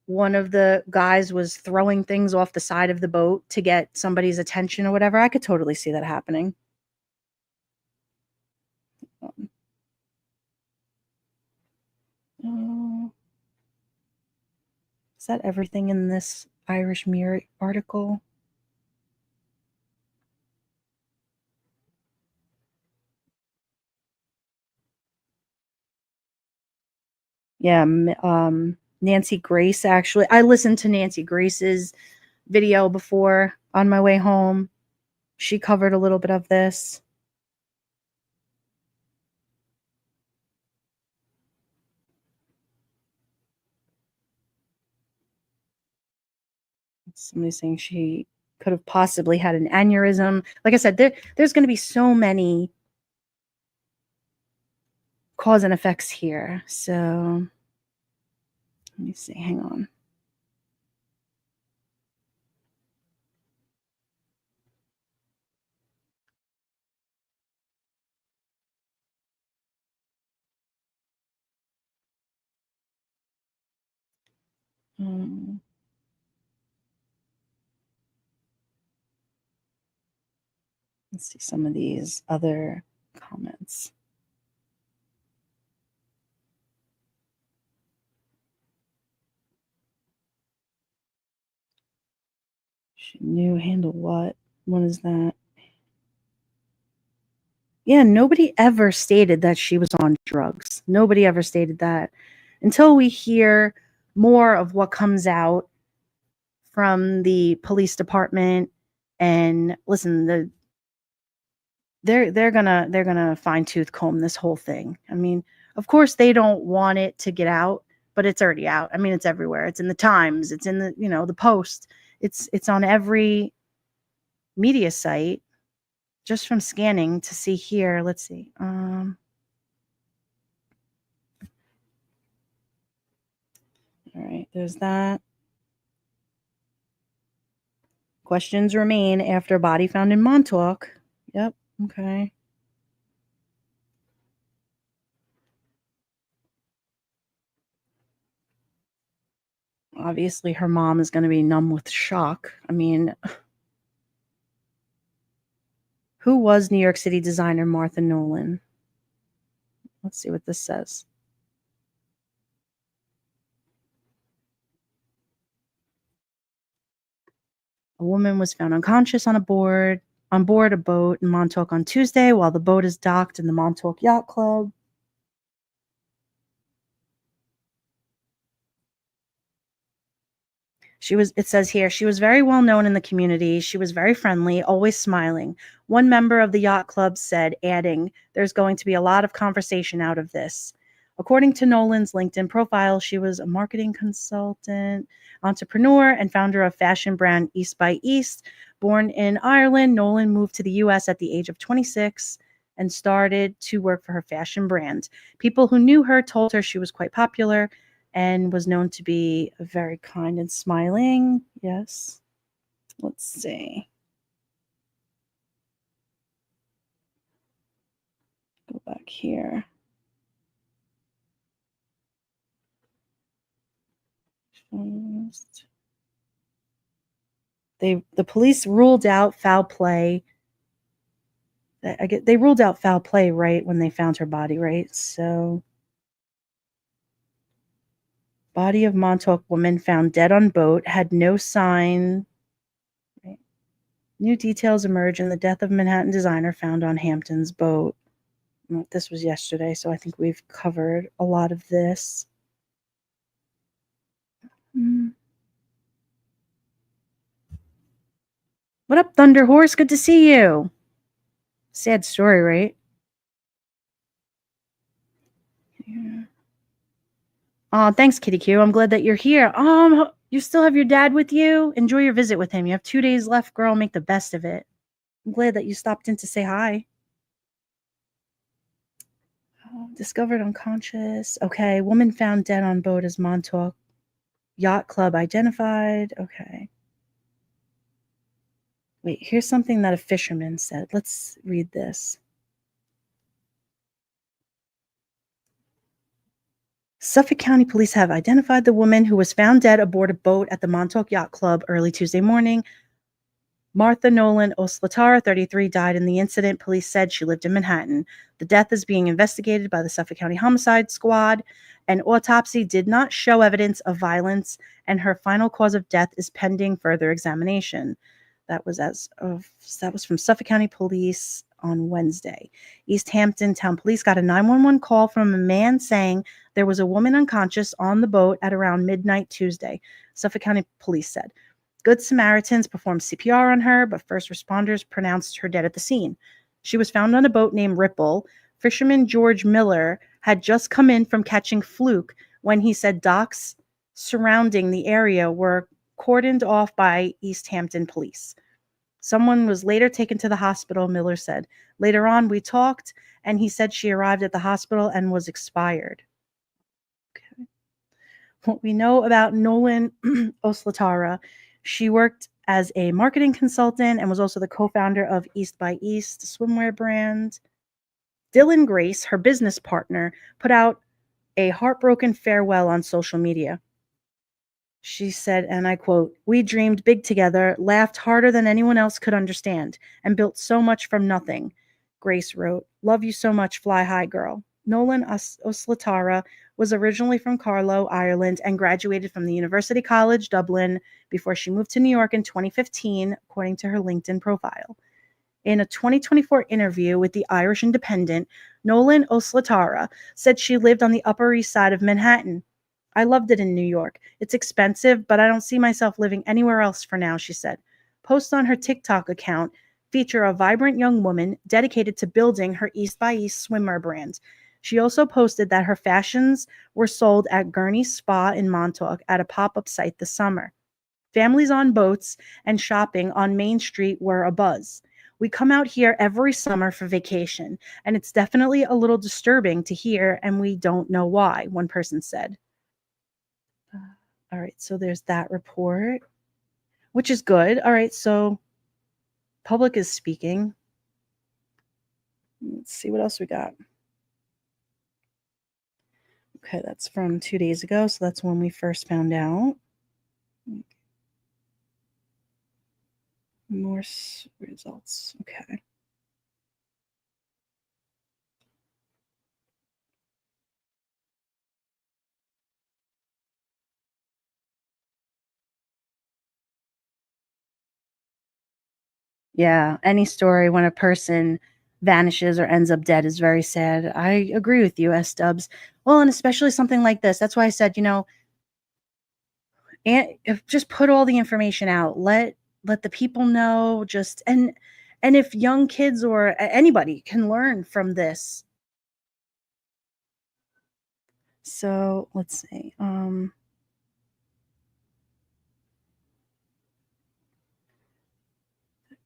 [SPEAKER 2] One of the guys was throwing things off the side of the boat to get somebody's attention or whatever. I could totally see that happening. Is that everything in this Irish Mirror article? Yeah, Nancy Grace, actually. I listened to Nancy Grace's video before on my way home. She covered a little bit of this. Somebody's saying she could have possibly had an aneurysm. Like I said, there's going to be so many cause and effects here. So let me see. Hang on. Let's see some of these other comments. She knew handle what? What is that? Yeah, nobody ever stated that she was on drugs. Nobody ever stated that until we hear more of what comes out from the police department. And listen, they're gonna fine tooth comb this whole thing. I mean, of course they don't want it to get out, but it's already out. I mean, it's everywhere. It's in the Times. It's in the Post. It's on every media site. Just from scanning to see here. Let's see. All right, there's that. Questions remain after body found in Montauk. Yep. Okay. Obviously, her mom is going to be numb with shock. I mean, who was New York City designer Martha Nolan? Let's see what this says. A woman was found unconscious on board a boat in Montauk on Tuesday while the boat is docked in the Montauk Yacht Club. It says here, she was very well known in the community. She was very friendly, always smiling. One member of the yacht club said, adding, there's going to be a lot of conversation out of this. According to Nolan's LinkedIn profile, she was a marketing consultant, entrepreneur, and founder of fashion brand East by East. Born in Ireland, Nolan moved to the U.S. at the age of 26 and started to work for her fashion brand. People who knew her told her she was quite popular and was known to be very kind and smiling. Yes. Let's see. Go back here. The police ruled out foul play. They ruled out foul play right when they found her body, right? So, body of Montauk woman found dead on boat, had no sign. Right. New details emerge in the death of Manhattan designer found on Hampton's boat. This was yesterday, so I think we've covered a lot of this. What up, Thunder Horse? Good to see you. Sad story, right? Yeah. Oh, thanks, Kitty Q. I'm glad that you're here. You still have your dad with you? Enjoy your visit with him. You have 2 days left, girl. Make the best of it. I'm glad that you stopped in to say hi. Discovered unconscious. Okay. Woman found dead on boat as Montauk Yacht Club identified. Okay. Wait, here's something that a fisherman said. Let's read this. Suffolk County police have identified the woman who was found dead aboard a boat at the Montauk Yacht Club early Tuesday morning. Martha Nolan-O'Slatarra, 33, died in the incident. Police said she lived in Manhattan. The death is being investigated by the Suffolk County Homicide Squad. An autopsy did not show evidence of violence, and her final cause of death is pending further examination. That was from Suffolk County Police on Wednesday. East Hampton Town Police got a 911 call from a man saying there was a woman unconscious on the boat at around midnight Tuesday, Suffolk County Police said. Good Samaritans performed CPR on her, but first responders pronounced her dead at the scene. She was found on a boat named Ripple. Fisherman George Miller had just come in from catching fluke when he said docks surrounding the area were cordoned off by East Hampton police. Someone was later taken to the hospital, Miller said. Later on, we talked, and he said she arrived at the hospital and was expired. Okay. What we know about Nolan-O'Slatarra, she worked as a marketing consultant and was also the co-founder of East by East, the swimwear brand. Dylan Grace, her business partner, put out a heartbroken farewell on social media. She said, and I quote, "We dreamed big together, laughed harder than anyone else could understand, and built so much from nothing." Grace wrote, "Love you so much, fly high girl." Nolan-O'Slatarra was originally from Carlow, Ireland, and graduated from the University College Dublin before she moved to New York in 2015, according to her LinkedIn profile. In a 2024 interview with the Irish Independent, Nolan-O'Slatarra said she lived on the Upper East Side of Manhattan. "I loved it in New York. It's expensive, but I don't see myself living anywhere else for now," she said. Post on her TikTok account feature a vibrant young woman dedicated to building her East by East swimwear brand. She also posted that her fashions were sold at Gurney's Spa in Montauk at a pop-up site this summer. Families on boats and shopping on Main Street were abuzz. We come out here every summer for vacation, and it's definitely a little disturbing to hear, and we don't know why, one person said. All right, so there's that report, which is good. All right, so public is speaking. Let's see what else we got. Okay, that's from 2 days ago, so that's when we first found out. More results. Okay. Yeah, any story when a person vanishes or ends up dead is very sad. I agree with you, S Dubs. Well, and especially something like this. That's why I said, and if just put all the information out. Let the people know. Just and if young kids or anybody can learn from this. So let's see.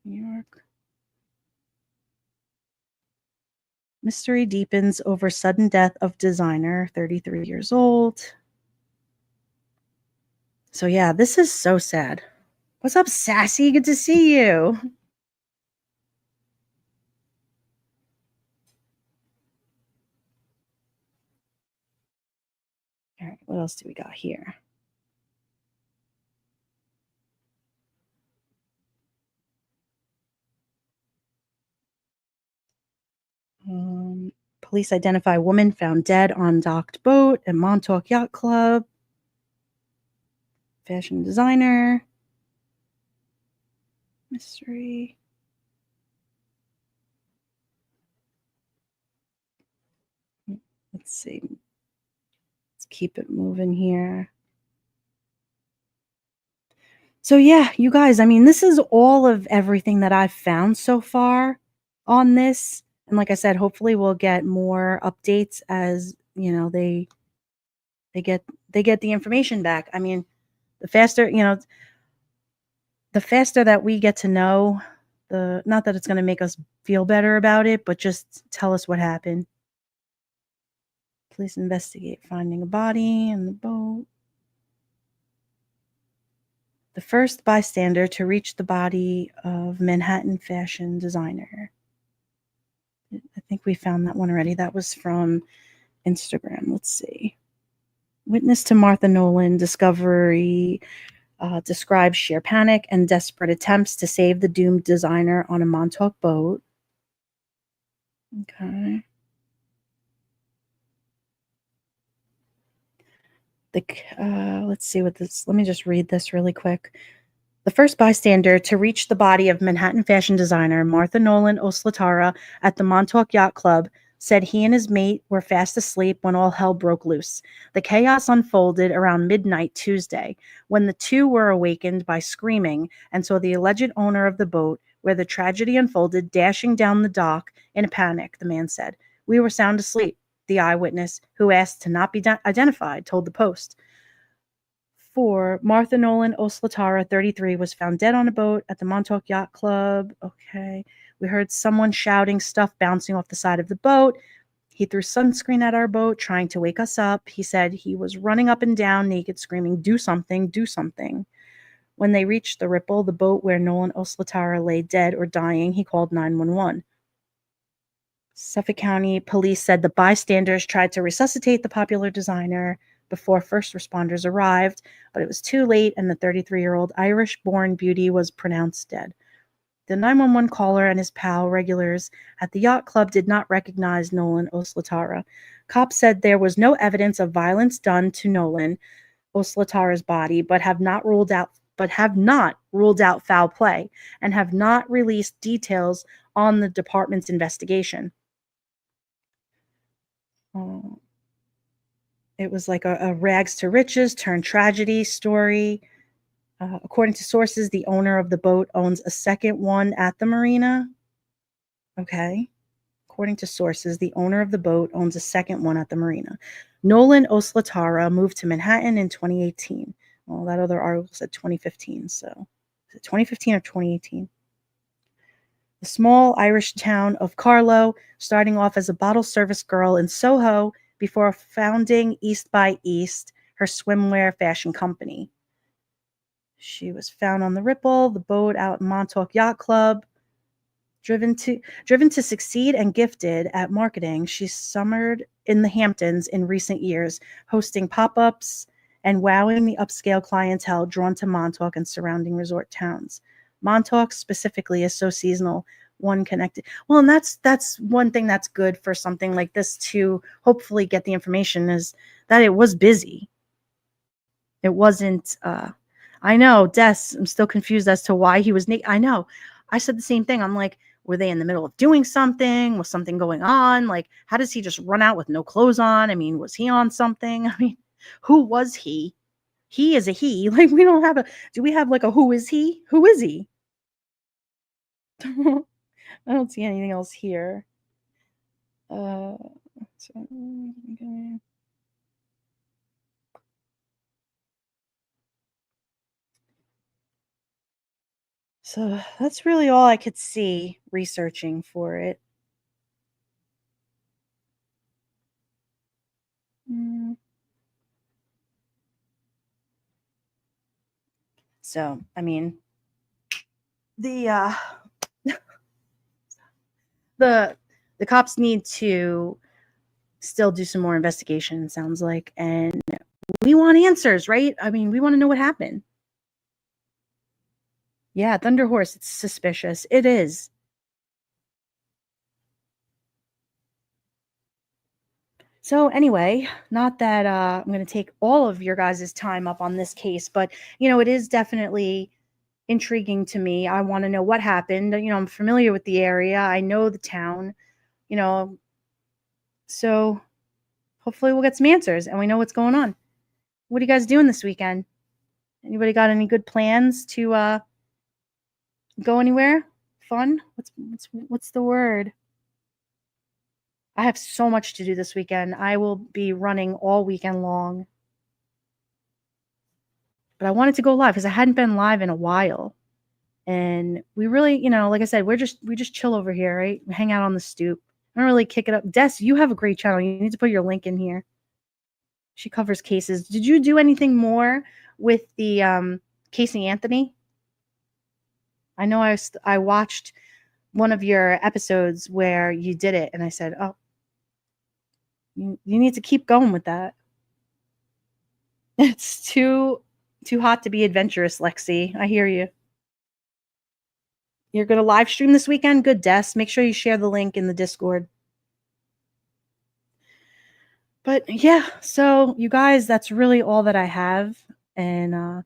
[SPEAKER 2] New York. Mystery deepens over sudden death of designer, 33 years old. So yeah, this is so sad. What's up, Sassy? Good to see you. All right, what else do we got here? Police identify woman found dead on docked boat at Montauk Yacht Club. Fashion designer. Mystery. Let's see. Let's keep it moving here. So yeah, you guys, I mean, this is all of everything that I've found so far on this. And like I said, hopefully we'll get more updates as, they get the information back. I mean, the faster, the faster that we get to know, the not that it's going to make us feel better about it, but just tell us what happened. Police investigate finding a body in the boat. The first bystander to reach the body of Manhattan fashion designer. I think we found that one already. That was from Instagram. Let's see. Witness to Martha Nolan discovery describes sheer panic and desperate attempts to save the doomed designer on a Montauk boat. Okay. Let's see what this. Let me just read this really quick. The first bystander to reach the body of Manhattan fashion designer Martha Nolan-O'Slatarra at the Montauk Yacht Club said he and his mate were fast asleep when all hell broke loose. The chaos unfolded around midnight Tuesday when the two were awakened by screaming and saw the alleged owner of the boat, where the tragedy unfolded, dashing down the dock in a panic, the man said. We were sound asleep, the eyewitness, who asked to not be identified, told the Post. 4. Martha Nolan-O'Slatarra, 33, was found dead on a boat at the Montauk Yacht Club. Okay. We heard someone shouting, stuff bouncing off the side of the boat. He threw sunscreen at our boat, trying to wake us up. He said he was running up and down naked, screaming, do something, do something. When they reached the Ripple, the boat where Nolan-O'Slatarra lay dead or dying, he called 911. Suffolk County police said the bystanders tried to resuscitate the popular designer before first responders arrived, but it was too late and the 33-year-old Irish-born beauty was pronounced dead. The 911 caller and his pal regulars at the yacht club did not recognize Nolan-O'Slatarra. Cops said there was no evidence of violence done to Nolan-O'Slatarra's body, but have not ruled out foul play and have not released details on the department's investigation. It was like a rags to riches turned tragedy story. According to sources, the owner of the boat owns a second one at the marina. Okay. According to sources, the owner of the boat owns a second one at the marina. Nolan-O'Slatarra moved to Manhattan in 2018. Well, that other article said 2015. So is it 2015 or 2018? The small Irish town of Carlow, starting off as a bottle service girl in Soho before founding East by East, her swimwear fashion company. She was found on the Ripple, the boat out in Montauk Yacht Club. Driven to succeed and gifted at marketing, she summered in the Hamptons in recent years, hosting pop-ups and wowing the upscale clientele drawn to Montauk and surrounding resort towns. Montauk specifically is so seasonal, one connected. Well, and that's one thing that's good for something like this to hopefully get the information is that it was busy. It wasn't. I know, Des. I'm still confused as to why he was naked. I know. I said the same thing. I'm like, were they in the middle of doing something? Was something going on? Like, how does he just run out with no clothes on? I mean, was he on something? I mean, who was he? He is a he. Like, we don't have a, do we have like a who is he? Who is he? I don't see anything else here. Okay. So that's really all I could see researching for it. Mm. So, I mean, the the the cops need to still do some more investigation, it sounds like, and we want answers, right? I mean, we want to know what happened. Yeah, Thunder Horse, it's suspicious. It is. So anyway, not that I'm going to take all of your guys' time up on this case, but it is definitely intriguing to me. I want to know what happened. I'm familiar with the area. I know the town, you know, so hopefully we'll get some answers and we know what's going on. What are you guys doing this weekend? Anybody got any good plans to go anywhere? Fun? What's the word? I have so much to do this weekend. I will be running all weekend long. But I wanted to go live because I hadn't been live in a while. And we really, like I said, we just chill over here, right? We hang out on the stoop. I don't really kick it up. Des, you have a great channel. You need to put your link in here. She covers cases. Did you do anything more with the Casey Anthony? I know I watched one of your episodes where you did it, and I said, oh, you need to keep going with that. It's too hot to be adventurous, Lexi. I hear you. You're going to live stream this weekend? Good, Des. Make sure you share the link in the Discord. But yeah, so you guys, that's really all that I have. And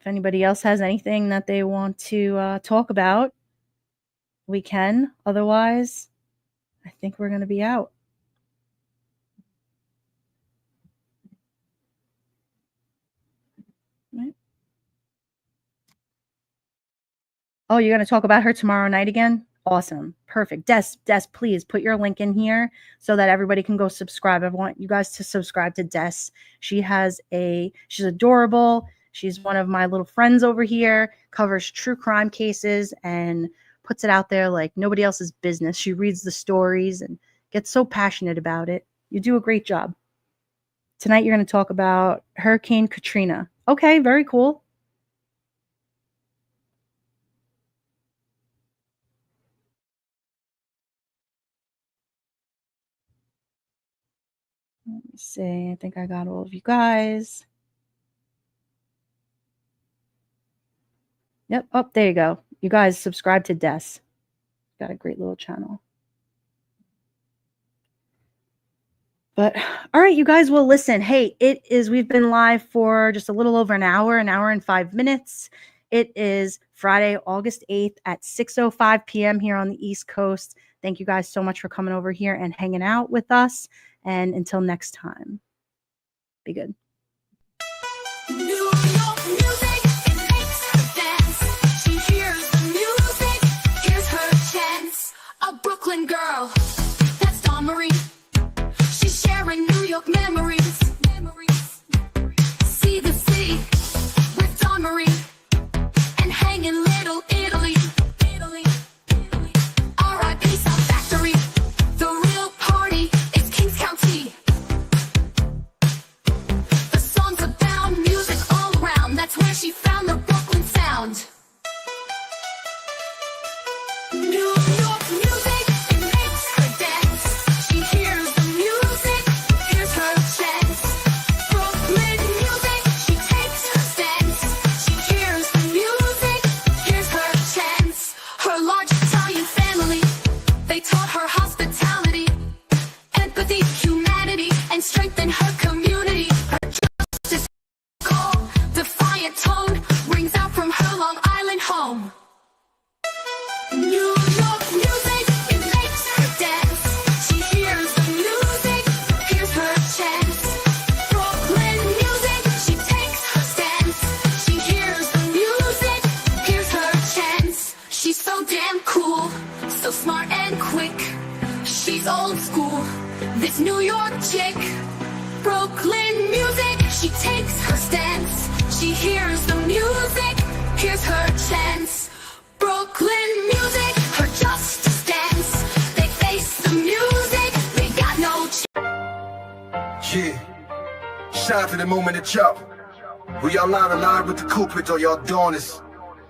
[SPEAKER 2] if anybody else has anything that they want to talk about, we can. Otherwise, I think we're going to be out. Right. Oh, you're going to talk about her tomorrow night again? Awesome. Perfect. Des, please put your link in here so that everybody can go subscribe. I want you guys to subscribe to Des. She's adorable. She's one of my little friends over here, covers true crime cases and puts it out there like nobody else's business. She reads the stories and gets so passionate about it. You do a great job. Tonight you're going to talk about Hurricane Katrina. Okay, very cool. Let me see. I think I got all of you guys. Yep. Oh, there you go. You guys subscribe to Des. Got a great little channel. But all right, you guys will listen. Hey, we've been live for just a little over an hour and 5 minutes. It is Friday, August 8th at 6:05 p.m. here on the East Coast. Thank you guys so much for coming over here and hanging out with us. And until next time, be good.
[SPEAKER 1] New York. she's old school. This New York chick, Brooklyn music, she takes her stance. She hears the music, here's her chance. Brooklyn music, her justice dance. They face the music, they got no
[SPEAKER 3] Yeah, shout out to the moment of chop. We all out alive with the culprit, all y'all doing this.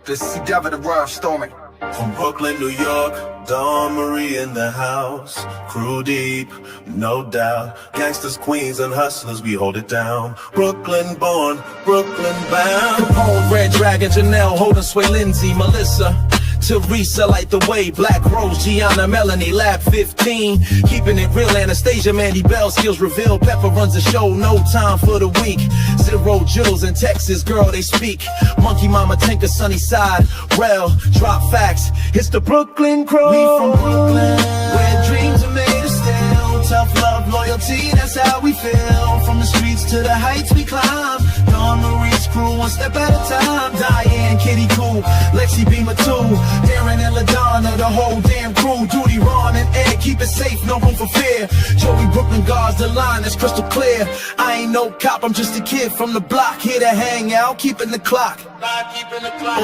[SPEAKER 3] The Sea Devil, the rhyme storming.
[SPEAKER 4] From Brooklyn, New York, Dawn Marie in the house. Crew deep, no doubt. Gangsters, queens, and hustlers, we hold it down. Brooklyn born, Brooklyn bound.
[SPEAKER 5] Capone, Red Dragon, Janelle, Holden, Sway, Lindsay, Melissa, Teresa, Light the Way, Black Rose, Gianna, Melanie, Lab 15. Keeping it real, Anastasia, Mandy Bell, skills revealed. Pepper runs the show, no time for the weak. Zero Jules in Texas, girl, they speak. Monkey Mama, Tinker, Sunny Side, Rel, drop facts. It's the Brooklyn Crow.
[SPEAKER 4] We from Brooklyn, where dreams are made of steel. Tough love, loyalty, that's how we feel. From the streets to the heights we climb. Dawn Marie's crew, one step at a time. Diane, Kitty Cool, Lexi Beamer too. Darren and LaDonna, the whole damn crew. Duty, Ron and Ed, keep it safe, no room for fear. Joey Brooklyn guards the line, it's crystal clear. I ain't no cop, I'm just a kid from the block. Here to hang out, keeping the clock.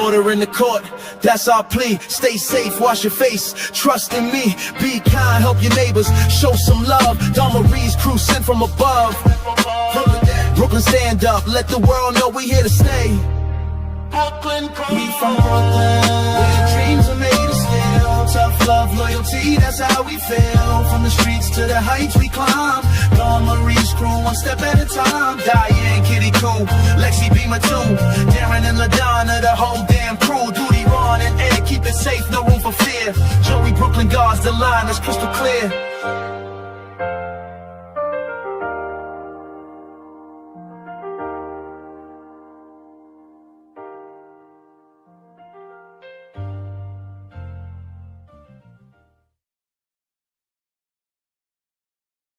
[SPEAKER 4] Order in the court, that's our plea. Stay safe, wash your face, trust in me. Be kind, help your neighbors, show some love. Dawn Marie's crew sent from above. Brooklyn, stand up, let the world know we here to stay. Brooklyn, we from Brooklyn, where dreams are made of steel. Tough love, loyalty, that's how we feel. From the streets to the heights we climb. Dawn Marie's crew, one step at a time. Diane, Kitty Cool, Lexi Beamer too. Darren and LaDonna, the whole damn crew. Duty, Ron and Ed, keep it safe, no room for fear. Joey Brooklyn guards the line, it's crystal clear.